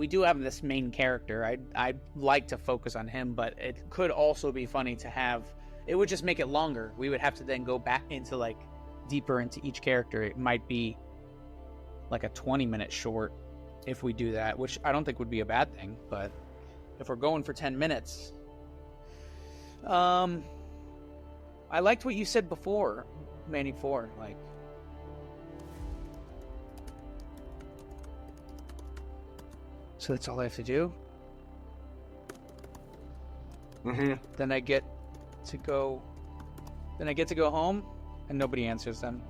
do have this main character. I'd like to focus on him, but it could also be funny to have. It would just make it longer. We would have to then go back into deeper into each character. It might be a 20-minute short if we do that, which I don't think would be a bad thing. But if we're going for 10 minutes, I liked what you said before, Manny 4. So that's all I have to do. Mm-hmm. Then I get to go home, and nobody answers them.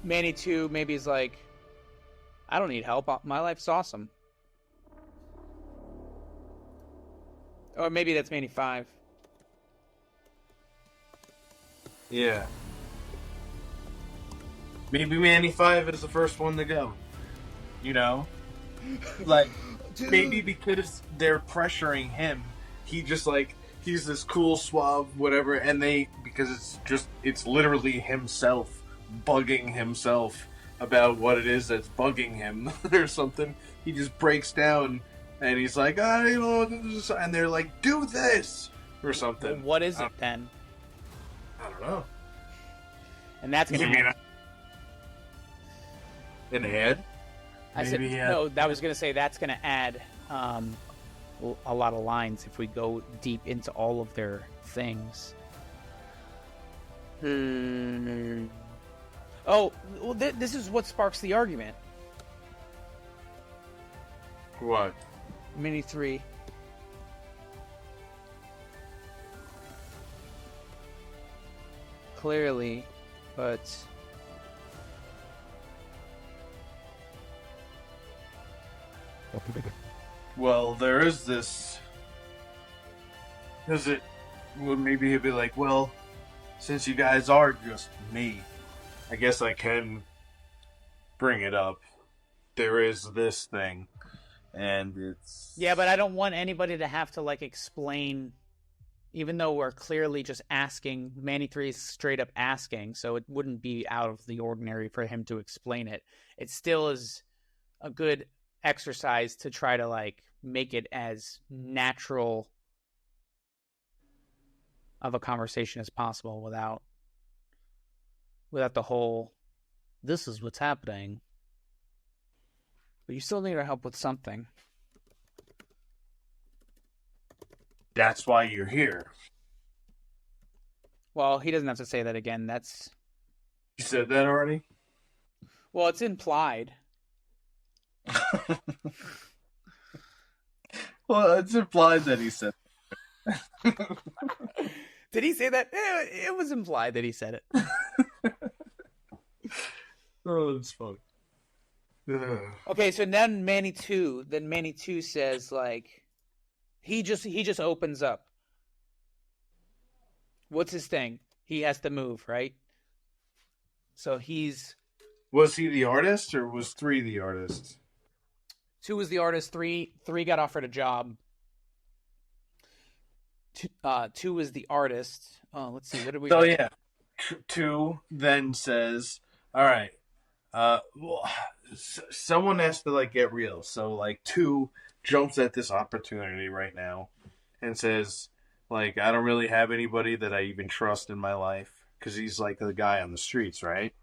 Manny 2 maybe is I don't need help. My life's awesome. Or maybe that's Manny 5. Yeah. Maybe Manny 5 is the first one to go. Maybe because they're pressuring him, he just he's this cool, suave, whatever, and because it's literally himself bugging himself about what it is that's bugging him or something. He just breaks down and he's like, and they're like, do this or something. Well, what is it then? I don't know. And that's gonna be an ad. I said no. I was gonna say that's gonna add a lot of lines if we go deep into all of their things. Oh, well, this is what sparks the argument. What? Mini 3. Clearly, but well, there is this. Because maybe he'd be like, well, since you guys are just me, I guess I can bring it up. There is this thing, and it's... Yeah, but I don't want anybody to have to, explain, even though we're clearly just asking. Manny 3 is straight up asking, so it wouldn't be out of the ordinary for him to explain it. It still is a good exercise to try to, make it as natural of a conversation as possible without the whole, this is what's happening. But you still need our help with something. That's why you're here. Well, he doesn't have to say that again. You said that already? Well, it's implied. Well, it's implied that he said it. Did he say that? It was implied that he said it. Oh, that's funny. Okay, so then Manny 2 says, He just opens up. What's his thing? He has to move, right? So Was he the artist, or was 3 the artist? 2 was the artist, 3 got offered a job. 2 was the artist. Oh, let's see. What did we So got? yeah, 2 then says, "All right, well, someone has to like get real." So like 2 jumps at this opportunity right now and says, like, "I don't really have anybody that I even trust in my life," because he's like the guy on the streets, right?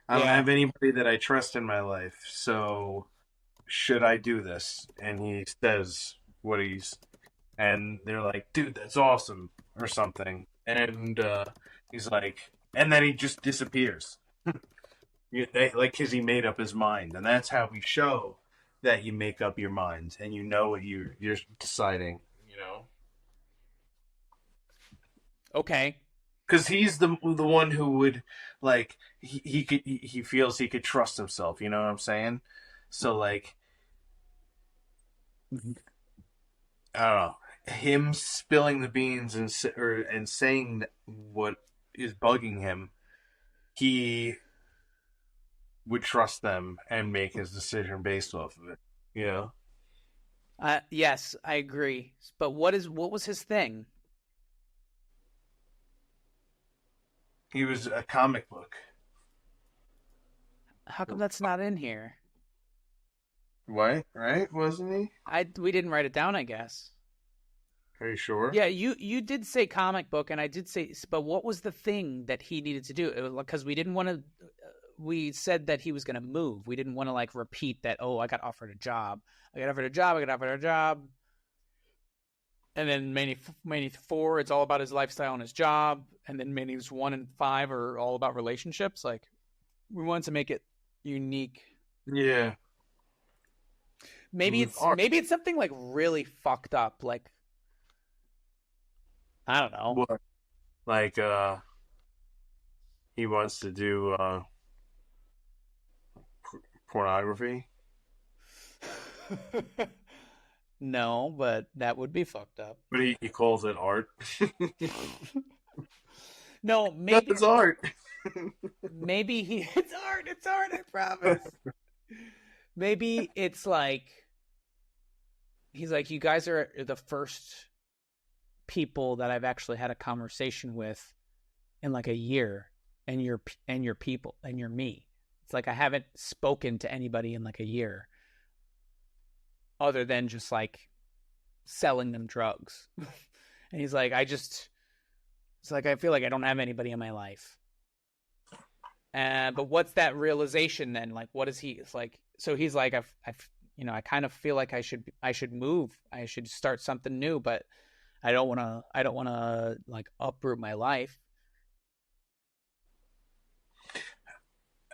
I don't Yeah. have anybody that I trust in my life, so should I do this? And he says what and they're like, dude, that's awesome, or something. And he's like, and then he just disappears. Like, because he made up his mind. And that's how we show that you make up your mind and you know what you're deciding, you know? Okay. Because he's the one who would, like, he feels he could trust himself, you know what I'm saying? So, like, I don't know, him spilling the beans and saying what is bugging him, he would trust them and make his decision based off of it. You know, Yes, I agree. But what was his thing? he was a comic book. How come that's not in here? What? Right? Wasn't he? We didn't write it down, I guess. Are you sure? Yeah, you did say comic book, and I did say, but what was the thing that he needed to do? It was because we didn't want to. We said that he was going to move. We didn't want to like repeat that. Oh, I got offered a job. I got offered a job. I got offered a job. And then Manny 4, it's all about his lifestyle and his job. And then Manny's 1 and 5 are all about relationships. Like, we wanted to make it unique. Yeah. Maybe it's something like really fucked up. Like, I don't know. What? Like, he wants to do pornography. No, but that would be fucked up. But he calls it art. No, maybe it's art. Maybe it's art. It's art. I promise. Maybe it's like he's like, you guys are the first people that I've actually had a conversation with in like a year, and you're people and you're me. It's like I haven't spoken to anybody in like a year, other than just like selling them drugs. And he's like, it's like I feel like I don't have anybody in my life. But what's that realization then? Like, what is he? It's like, so he's like, I kind of feel like I should move. I should start something new, but I don't want to like uproot my life.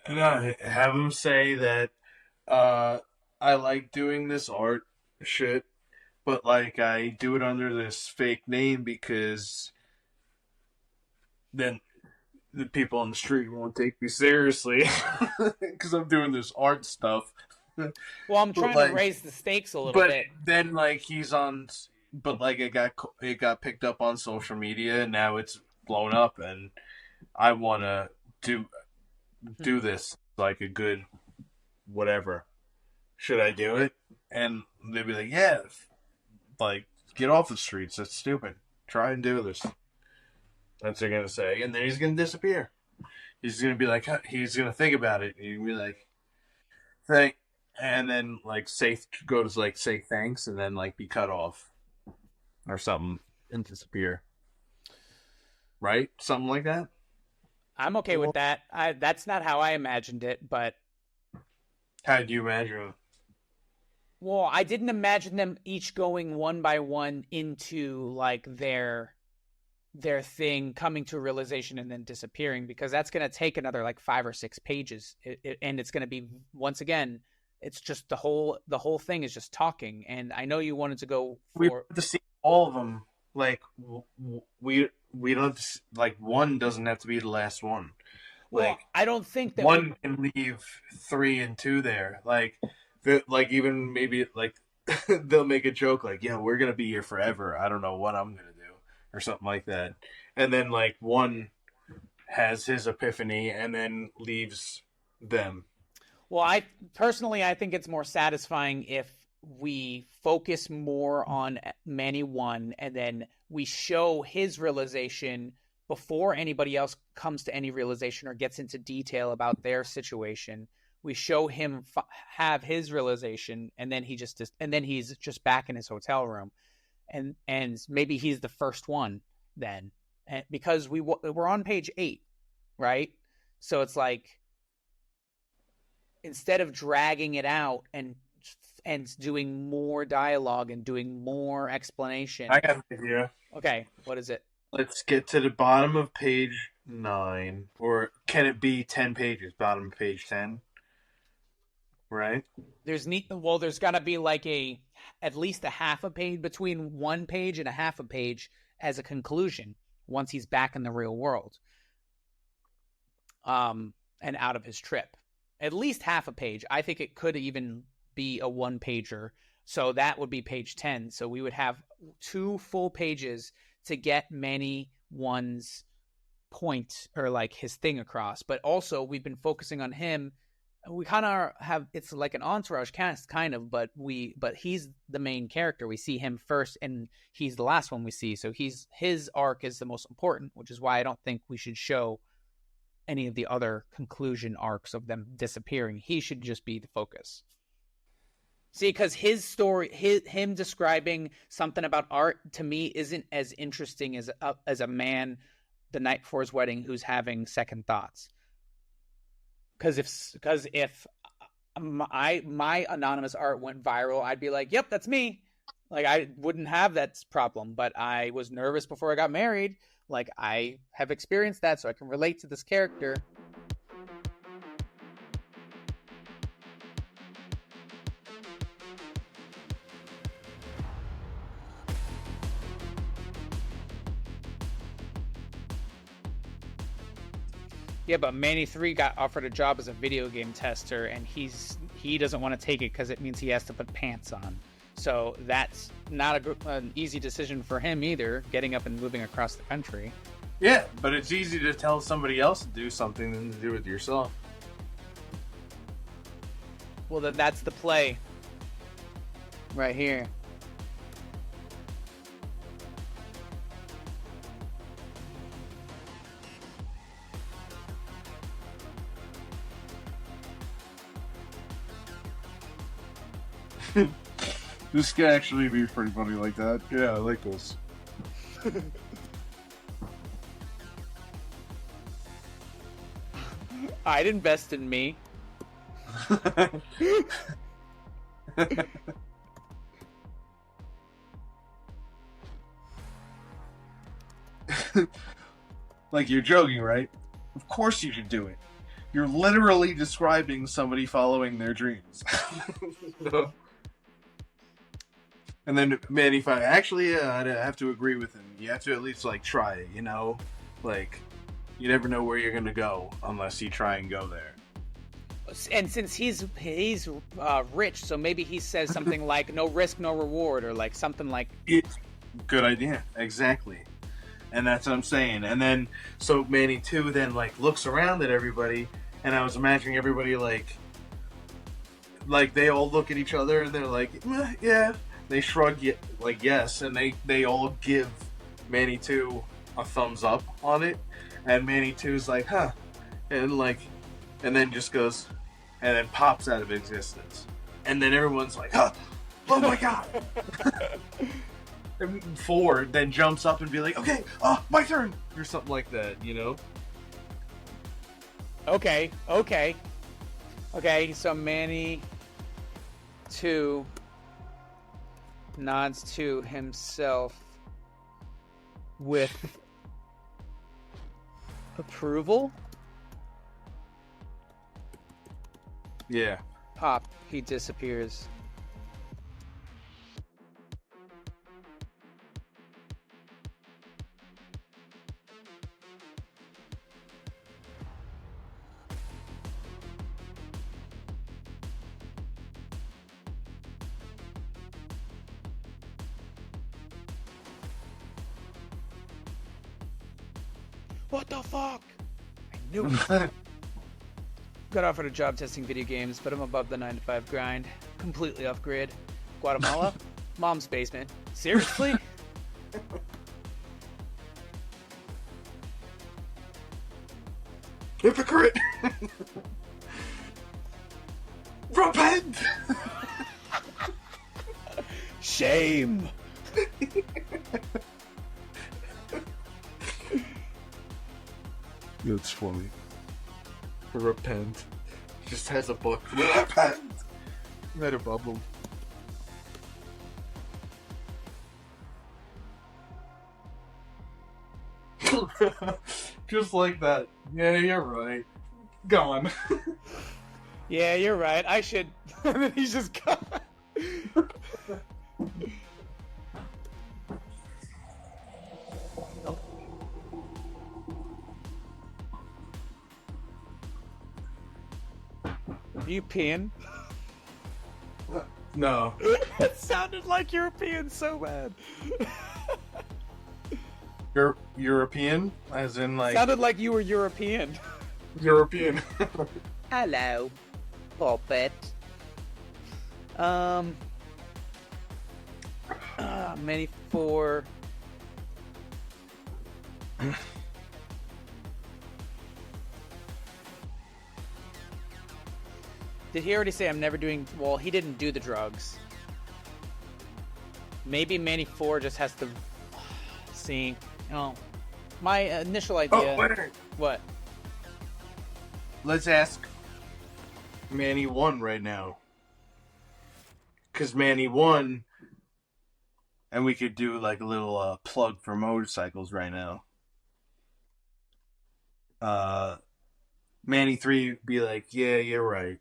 No, have him say that I like doing this art shit, but like I do it under this fake name because then the people on the street won't take me seriously because I'm doing this art stuff. Well, I'm trying to raise the stakes a little bit. But then, like, he's on, but like it got picked up on social media, and now it's blown up, and I want to do this like a good whatever. Should I do it? And they'd be like, yeah, like, get off the streets. That's stupid. Try and do this. That's what they're gonna say, and then he's gonna disappear. He's gonna be like, he's gonna think about it. He'd be like, thank. And then like say thanks, and then like be cut off or something and disappear. Right? Something like that. I'm okay with that. That's not how I imagined it, but how did you imagine it? Well, I didn't imagine them each going one by one into like their thing, coming to a realization and then disappearing, because that's going to take another like 5 or 6 pages, and it's going to be, once again, it's just the whole thing is just talking. And I know you wanted to go for... We have to see all of them. Like we don't have to, like, one doesn't have to be the last one. Like, well, I don't think that one can leave 3 and 2 there. Like even maybe like they'll make a joke like, "Yeah, we're gonna be here forever. I don't know what I'm gonna do," or something like that. And then like one has his epiphany and then leaves them. Well, I personally, I think it's more satisfying if we focus more on Manny 1 and then we show his realization before anybody else comes to any realization or gets into detail about their situation. We show him have his realization, and then he's just back in his hotel room, and maybe he's the first one then, because we're on page 8, right? So it's like, instead of dragging it out and doing more dialogue and doing more explanation. I got an idea. Okay, what is it? Let's get to the bottom of page 9, or can it be 10 pages? Bottom of page 10, right? There's got to be like at least a half a page, between 1 page and a half a page as a conclusion once he's back in the real world, and out of his trip. At least half a page. I think it could even be a 1-pager. So that would be page 10. So we would have 2 full pages to get Manny 1's point, or like his thing, across. But also we've been focusing on him. We kind of have, it's like an entourage cast kind of, but he's the main character. We see him first and he's the last one we see. So his arc is the most important, which is why I don't think we should show any of the other conclusion arcs of them disappearing. He should just be the focus. See, because his story, him describing something about art, to me isn't as interesting as a man the night before his wedding who's having second thoughts. Because if my anonymous art went viral, I'd be like, "Yep, that's me." Like, I wouldn't have that problem. But I was nervous before I got married. Like, I have experienced that, so I can relate to this character. Yeah, but Manny 3 got offered a job as a video game tester, and he doesn't want to take it because it means he has to put pants on. So that's not an easy decision for him either, getting up and moving across the country. Yeah, but it's easy to tell somebody else to do something than to do it yourself. Well, that's the play right here. This could actually be pretty funny like that. Yeah, I like this. I'd invest in me. Like, you're joking, right? Of course you should do it. You're literally describing somebody following their dreams. And then Manny finally, actually, I have to agree with him. You have to at least, like, try it, you know? Like, you never know where you're going to go unless you try and go there. And since he's rich, so maybe he says something like "no risk, no reward," or like something like. Good idea, exactly. And that's what I'm saying. And then, so Manny 2 then, like, looks around at everybody, and I was imagining everybody, like they all look at each other, and they're like, yeah. They shrug, like, yes, and they all give Manny 2 a thumbs up on it, and Manny 2's like, huh, and then just goes, and then pops out of existence, and then everyone's like, huh, oh my god. And 4 then jumps up and be like, okay, my turn, or something like that, you know? Okay, so Manny 2 nods to himself with approval. Yeah. Pop, he disappears. What the fuck? I knew it. Got offered a job testing video games, but I'm above the 9-to-5 grind. Completely off grid. Guatemala? Mom's basement. Seriously? Hypocrite! Repent! Shame! It's funny. Repent. Just has a book. Repent! Right above him. Just like that. Yeah, you're right. Gone. Yeah, you're right. I should. And then he's just gone. Are you peeing? No. It sounded like you were peeing so bad. You're European? As in, like... Sounded like you were European. European. Hello, puppet. Many for... Did he already say I'm never doing... Well, he didn't do the drugs. Maybe Manny 4 just has to... See... Oh. My initial idea... Oh, wait. What? Let's ask Manny 1 right now. Because Manny 1... And we could do like a little plug for motorcycles right now. Manny 3 would be like, yeah, you're right.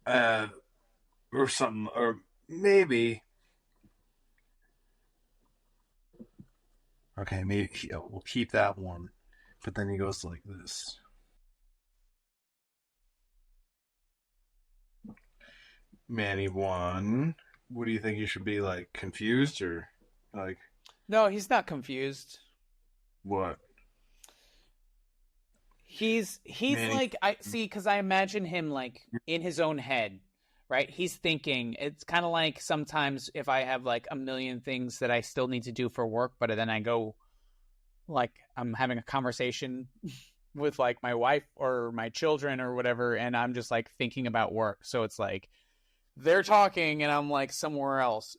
Or something, or maybe. Okay, maybe we'll keep that one. But then he goes like this. Manny 1. What do you think he should be like? Confused or like? No, he's not confused. What? He's Manny. Like, I see, because I imagine him like in his own head, right? He's thinking. It's kind of like sometimes if I have like a million things that I still need to do for work, but then I go, like, I'm having a conversation with like my wife or my children or whatever, and I'm just like thinking about work. So it's like they're talking and I'm like somewhere else.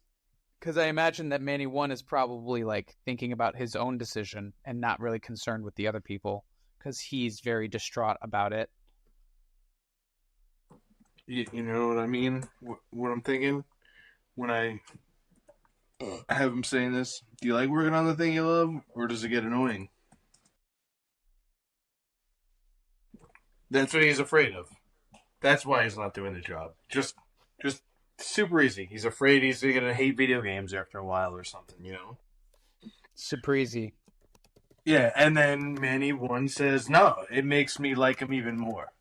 Because I imagine that Manny 1 is probably like thinking about his own decision and not really concerned with the other people. Because he's very distraught about it. You know what I mean? What I'm thinking when I have him saying this? Do you like working on the thing you love, or does it get annoying? That's what he's afraid of. That's why he's not doing the job. Just super easy. He's afraid he's going to hate video games after a while or something, you know? Super easy. Yeah, and then Manny 1 says, no, it makes me like him even more.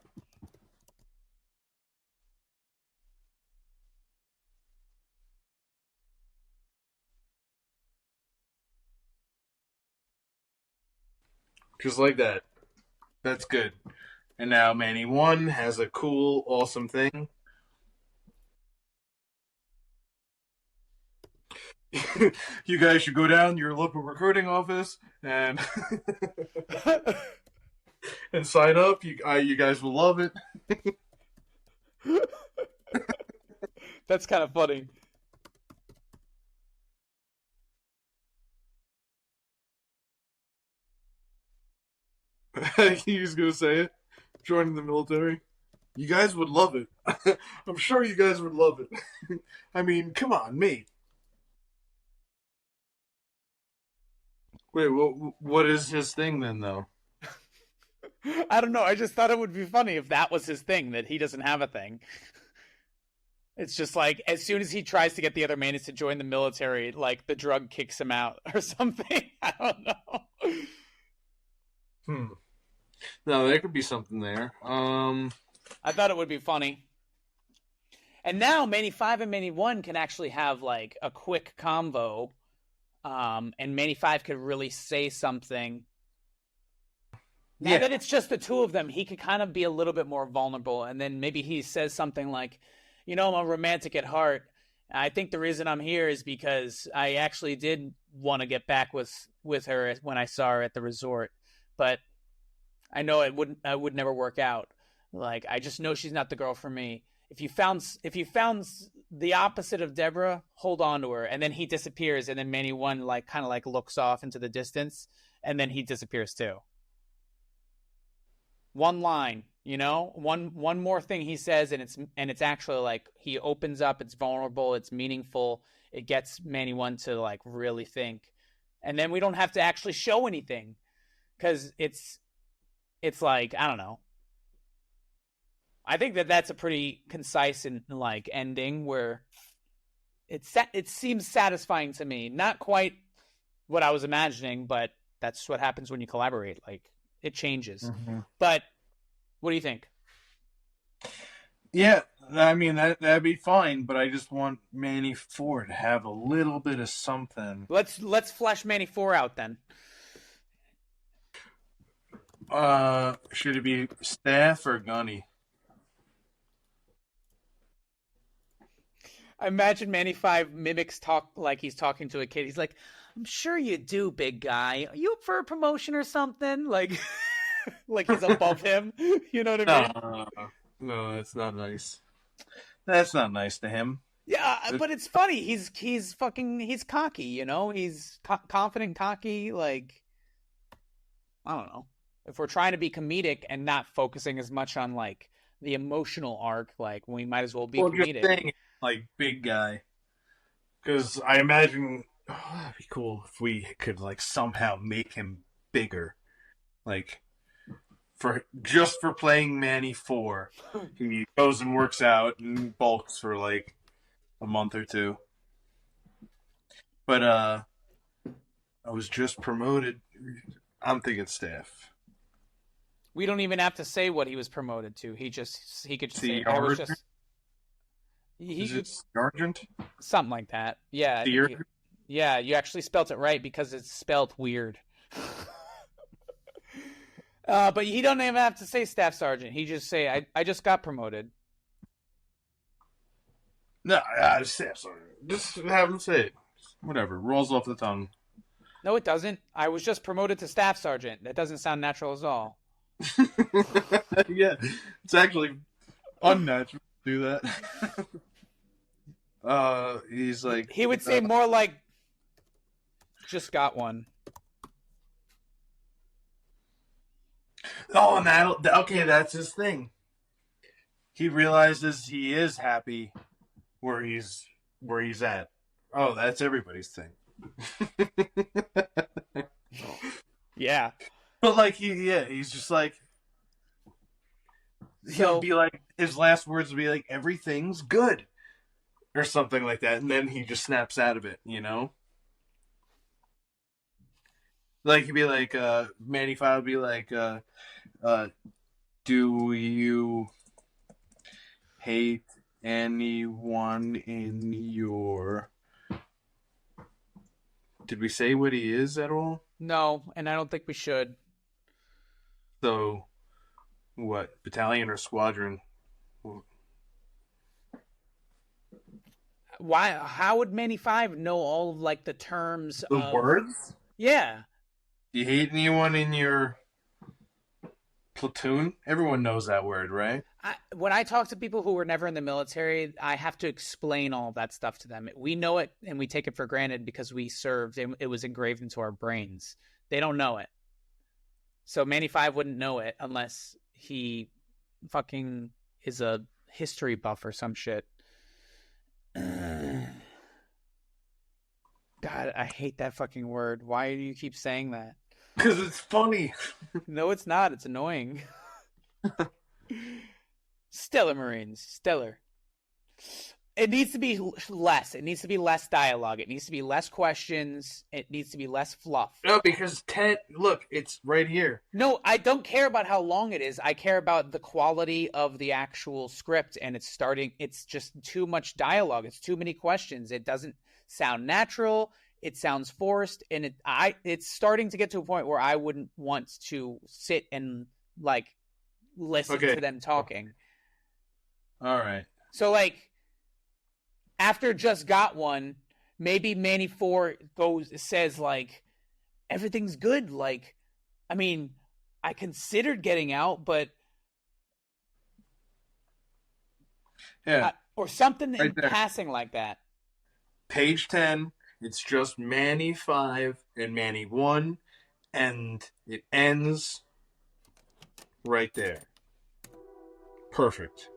Just like that. That's good. And now Manny 1 has a cool, awesome thing. You guys should go down to your local recruiting office and and sign up. You guys will love it. That's kind of funny. He was gonna say it. Joining the military. You guys would love it. I'm sure you guys would love it. I mean, come on, mate. Wait, what is his thing then, though? I don't know. I just thought it would be funny if that was his thing, that he doesn't have a thing. It's just like, as soon as he tries to get the other Mannies to join the military, like, the drug kicks him out or something. I don't know. No, there could be something there. I thought it would be funny. And now Manny 5 and Manny 1 can actually have, like, a quick convo. And Manny 5 could really say something. Now that it's just the two of them, he could kind of be a little bit more vulnerable. And then maybe he says something like, I'm a romantic at heart. I think the reason I'm here is because I actually did want to get back with her when I saw her at the resort. But I know it would never work out. Like, I just know she's not the girl for me. If you found the opposite of Deborah, hold on to her. And then he disappears, and then Manny one kind of looks off into the distance, and then he disappears too. One line, one more thing he says, and it's actually he opens up. It's vulnerable. It's meaningful. It gets Manny one to really think, and then we don't have to actually show anything, because it's I don't know. I think that's a pretty concise and ending where it seems satisfying to me. Not quite what I was imagining, but that's what happens when you collaborate. It changes. Mm-hmm. But what do you think? Yeah, I mean that'd be fine, but I just want Manny 4 to have a little bit of something. Let's flesh Manny 4 out then. Should it be Staff or Gunny? I imagine Manny 5 mimics talk like he's talking to a kid. He's like, I'm sure you do, big guy. Are you up for a promotion or something? Like he's above him. You know what I mean? No, that's not nice. That's not nice to him. Yeah, but it's funny. He's cocky, He's confident, cocky. I don't know. If we're trying to be comedic and not focusing as much on the emotional arc, we might as well be comedic. Just saying, big guy, because I imagine that'd be cool if we could somehow make him bigger, for playing Manny 4. He goes and works out and bulks for a month or two. But I was just promoted. I'm thinking Staff. We don't even have to say what he was promoted to. He could just say, I was just. Is it Sergeant? Something like that. Yeah. Yeah, you actually spelt it right because it's spelled weird. But he don't even have to say Staff Sergeant. He just say, I just got promoted. No, Staff Sergeant. Just have him say it. Whatever. Rolls off the tongue. No, it doesn't. I was just promoted to Staff Sergeant. That doesn't sound natural at all. Yeah, it's actually unnatural to do that. He's he would say more just got one. Oh, and that's his thing. He realizes he is happy where he's at. Oh, that's everybody's thing. Yeah. But he's just he'll be his last words will be everything's good or something like that, and then he just snaps out of it, He'd be Manny 5 would be do you hate anyone in your... Did we say what he is at all? No, and I don't think we should. So, what? Battalion or squadron? Why? How would Manny 5 know all of the terms? The words? Yeah. Do you hate anyone in your platoon? Everyone knows that word, right? When I talk to people who were never in the military, I have to explain all of that stuff to them. We know it, and we take it for granted because we served, and it was engraved into our brains. They don't know it. So Manny 5 wouldn't know it unless he fucking is a history buff or some shit. God, I hate that fucking word. Why do you keep saying that? Because it's funny. No, it's not. It's annoying. Stellar Marines. Stellar. It needs to be less. It needs to be less dialogue. It needs to be less questions. It needs to be less fluff. No, because look, it's right here. No, I don't care about how long it is. I care about the quality of the actual script, and it's just too much dialogue. It's too many questions. It doesn't sound natural. it sounds forced, and it's starting to get to a point where I wouldn't want to sit and like listen to them talking. All right. So like after Just Got One, maybe Manny 4 says like everything's good. Like, I mean, I considered getting out, but yeah, or something right in there. passing like that. Page 10. It's just Manny 5 and Manny 1, and it ends right there. Perfect.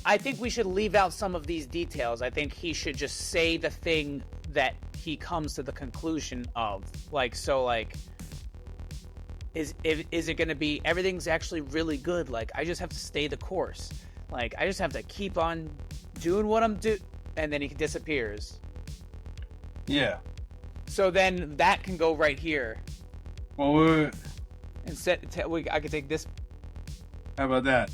I think we should leave out some of these details. I think he should just say the thing that he comes to the conclusion of. Like, so like is it going to be everything's actually really good? Like, I just have to stay the course. Like, I just have to keep on doing what I'm doing, and then he disappears. Yeah. So then that can go right here. Well, I could take this. how about that?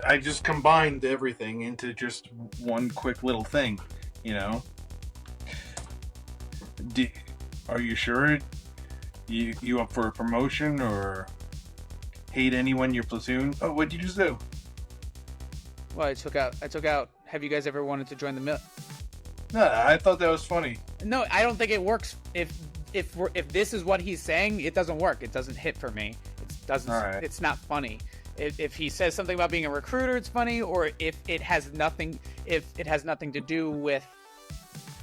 I just combined everything into just one quick little thing, you know. Are you sure? You up for a promotion or hate anyone in your platoon? Oh, what did you just do? Well, I took out. Have you guys ever wanted to join the mill? No, I thought that was funny. No, I don't think it works. If this is what he's saying, it doesn't work. It doesn't hit for me. It doesn't. Right. It's not funny. If he says something about being a recruiter, it's funny. Or if it has nothing to do with,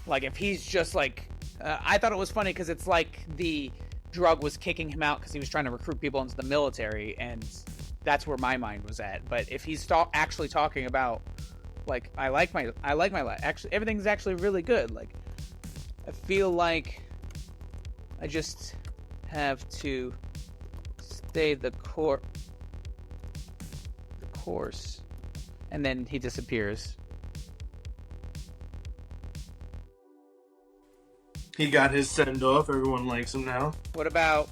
like, if he's just like, I thought it was funny because it's like the drug was kicking him out because he was trying to recruit people into the military, and that's where my mind was at. But if he's actually talking about, like, I like my life. Actually, everything's actually really good. Like, I feel like I just have to stay the course, and then he disappears. He got his send off. Everyone likes him now. What about?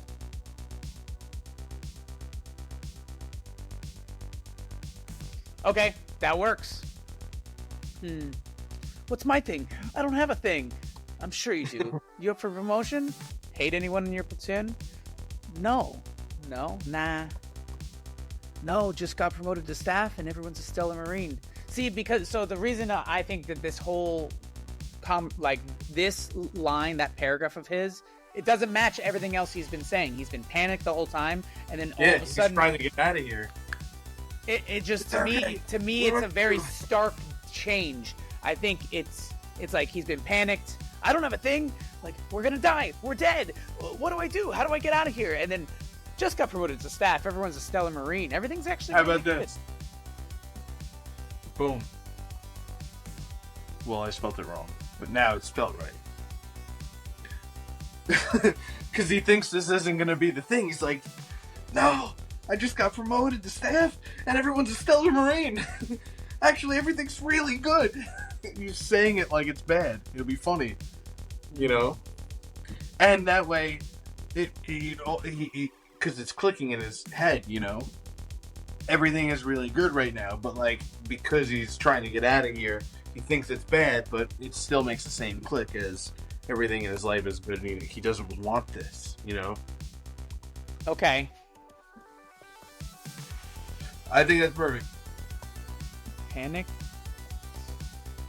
Okay, that works. What's my thing? I don't have a thing. I'm sure you do. You up for promotion? Hate anyone in your platoon? No. Nah. No, just got promoted to staff and everyone's a stellar Marine. See, so the reason I think that this whole, this line, that paragraph of his, it doesn't match everything else he's been saying. He's been panicked the whole time, and then all of a sudden, he's trying to get out of here. It just, to me, it's a very stark change. I think it's like he's been panicked. I don't have a thing. Like, we're gonna die. We're dead. What do I do? How do I get out of here? And then just got promoted to staff. Everyone's a stellar Marine. Everything's actually How really about good. this? Boom. Well, I spelled it wrong, but now it's spelled right. Because he thinks this isn't going to be the thing. He's like, no, I just got promoted to staff, and everyone's a stellar Marine. Actually, everything's really good. You're saying it like it's bad. It'll be funny, you know? And that way, because it's clicking in his head, you know? Everything is really good right now, but, like, because he's trying to get out of here, he thinks it's bad, but it still makes the same click as everything in his life is good. He doesn't want this, you know? Okay. I think that's perfect. Panic?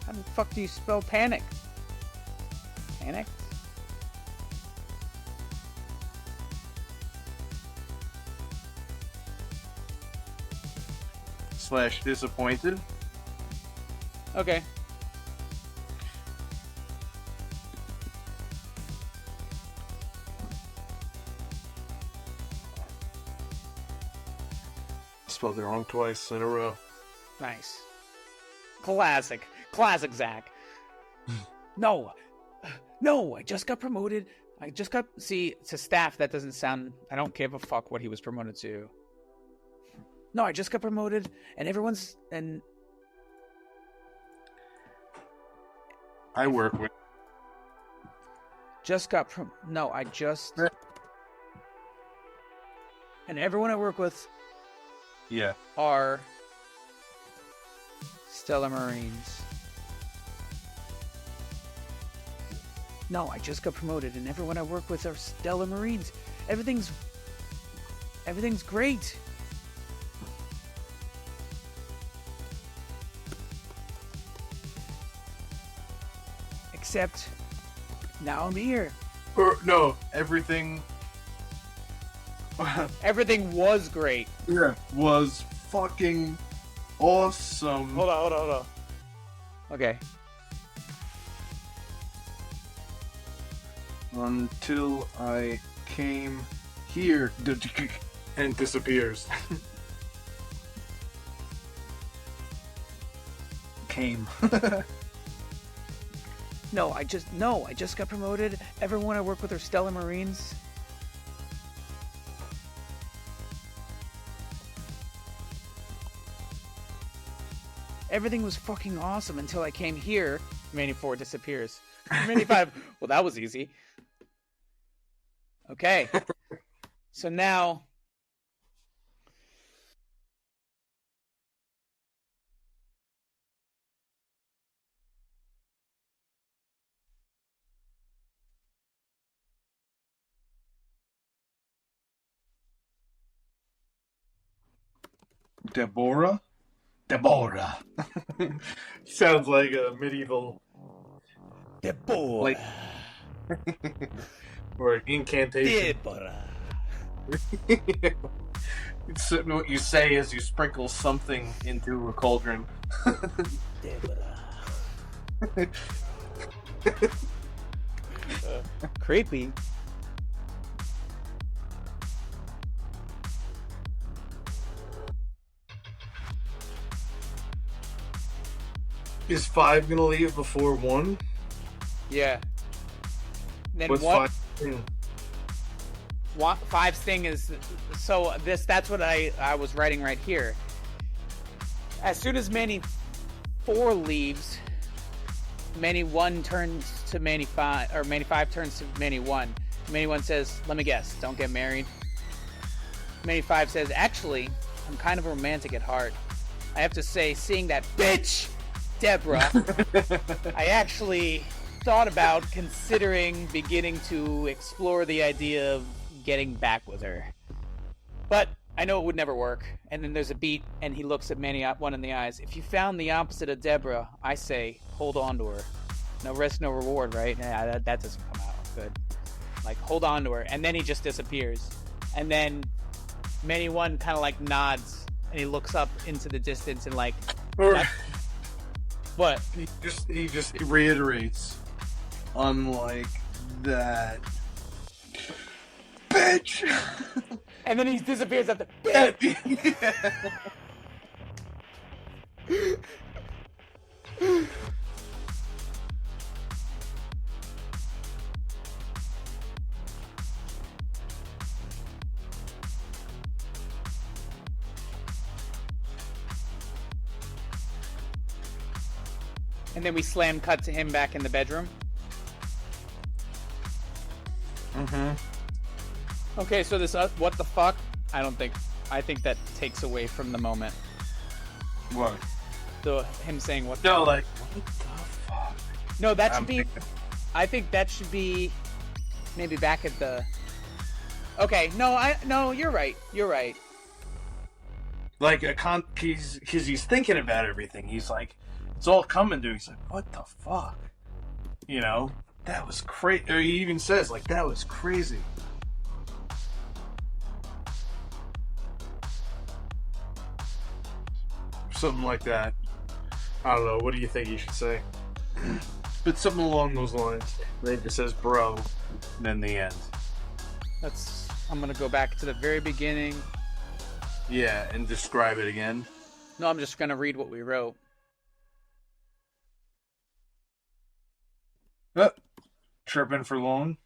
How the fuck do you spell panic? Panic? / disappointed. Okay. Spelled it wrong twice in a row. Nice. Classic Zach. No, I just got promoted. To staff, that doesn't sound, I don't give a fuck what he was promoted to. No, I just got promoted, and I work with. just got no, I just and everyone I work with are Stellar Marines. No, I just got promoted and everyone I work with are Stellar Marines. Everything's great. Except now I'm here. No, everything. Everything was great. Yeah, was fucking awesome. Hold on. Okay. Until I came here and disappears. Came. No, I just got promoted. Everyone I work with are Stellar Marines. Everything was fucking awesome until I came here. Manny 4 disappears. Manny 5, well, that was easy. Okay. So now... Deborah. Sounds like a medieval. Deborah. Like, or an incantation. Deborah. It's what you say as you sprinkle something into a cauldron. Deborah. Creepy. Is 5 gonna leave before 1? Yeah. Then What's what? 5? 5's thing is, so that's what I was writing right here. As soon as Manny 4 leaves, Manny 1 turns to Manny 5, or Manny 5 turns to Manny 1. Manny 1 says, let me guess, don't get married. Manny 5 says, actually, I'm kind of romantic at heart. I have to say, seeing that bitch, Deborah, I actually thought about considering beginning to explore the idea of getting back with her. But I know it would never work. And then there's a beat, and he looks at Manny 1 in the eyes. If you found the opposite of Deborah, I say, hold on to her. No risk, no reward, right? Nah, that doesn't come out good. Like, hold on to her. And then he just disappears. And then Manny 1 kind of like nods, and he looks up into the distance and like... What? He just reiterates, unlike that bitch. And then he disappears at the bitch. And then we slam cut to him back in the bedroom. Mm-hmm. Okay, so this what the fuck? I think that takes away from the moment. What? Him saying what? No, like what the fuck? No, that should be. I think that should be maybe back at the. Okay, no, you're right. You're right. Like because he's thinking about everything. He's like, it's all coming to him. He's like, what the fuck? You know, that was crazy. Or he even says like, that was crazy. Something like that. I don't know. What do you think you should say? But something along those lines. Then it just says bro, and then the end. I'm gonna go back to the very beginning. Yeah, and describe it again. No, I'm just gonna read what we wrote. Tripping for long.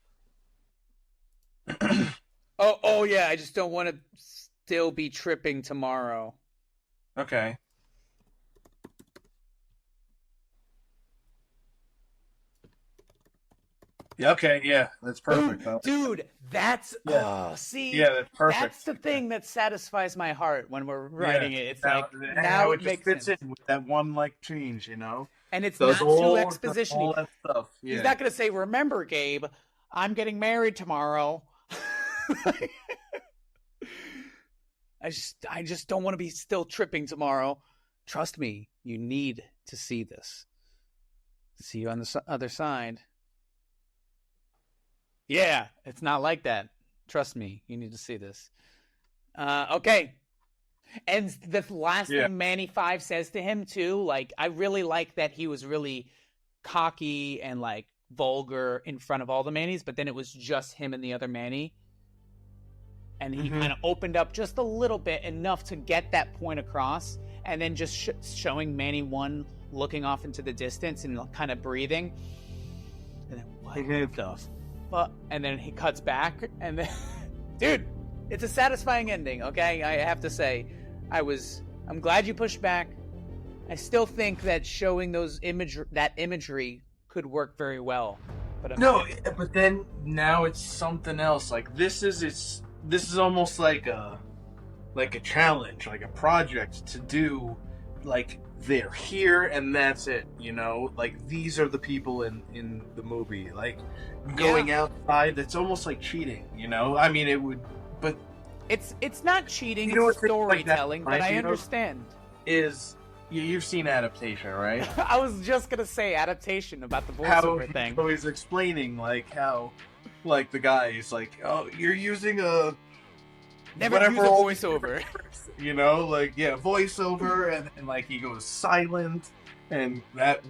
Oh yeah, I just don't want to still be tripping tomorrow. Okay. Yeah, okay, yeah, that's perfect. Dude, that's see, yeah, that's perfect. that's the thing that satisfies my heart when we're writing it. It's now, like now it it just makes fits sense. in with that one like change, And it's Those not all, too exposition-y. all that stuff. Yeah. He's not going to say, "Remember, Gabe, I'm getting married tomorrow." I just don't want to be still tripping tomorrow. Trust me, you need to see this. See you on the other side. Yeah, it's not like that. Trust me, you need to see this. Okay. And the last thing Manny 5 says to him, too, like, I really like that he was really cocky and, like, vulgar in front of all the Mannys, but then it was just him and the other Manny. And he kind of opened up just a little bit, enough to get that point across, and then just showing Manny 1 looking off into the distance and kind of breathing. And then, what the fuck? And then he cuts back, and then, dude, it's a satisfying ending, okay? I have to say, I'm glad you pushed back. I still think that showing that imagery could work very well. But but then now it's something else. Like this is almost like a challenge, like a project to do. Like they're here and that's it, Like these are the people in the movie. Like going outside, that's almost like cheating, I mean, it would, but it's not cheating. It's storytelling, but I understand. You've seen Adaptation, right? I was just gonna say Adaptation about the voiceover thing. So he's explaining how, the guy is like, oh, you're using a never use a voiceover, voiceover, and like he goes silent, and that,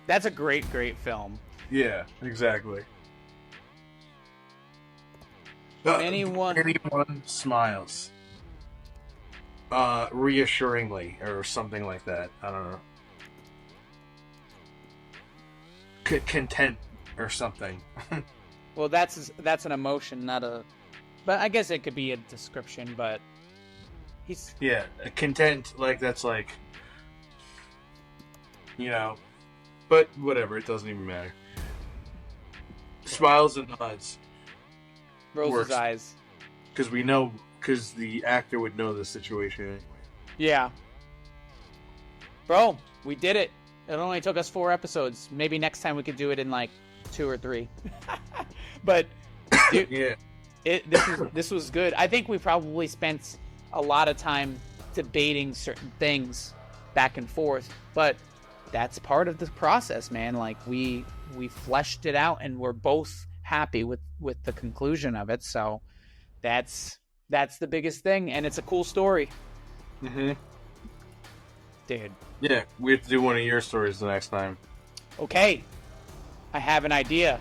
that's a great film. Yeah, exactly. Anyone smiles. Reassuringly, or something like that. I don't know. Content, or something. Well, that's an emotion, not a... But I guess it could be a description, but... He's... Yeah, content, that's But whatever, it doesn't even matter. Smiles and nods. Rolls his eyes. Because the actor would know the situation anyway. Yeah. Bro, we did it. It only took us 4 episodes. Maybe next time we could do it in 2 or 3. But dude, this was good. I think we probably spent a lot of time debating certain things back and forth, but that's part of the process, man. We fleshed it out, and we're both happy with the conclusion of it. So that's the biggest thing, and it's a cool story. Mm-hmm. Dude. Yeah, we have to do one of your stories the next time. Okay. I have an idea.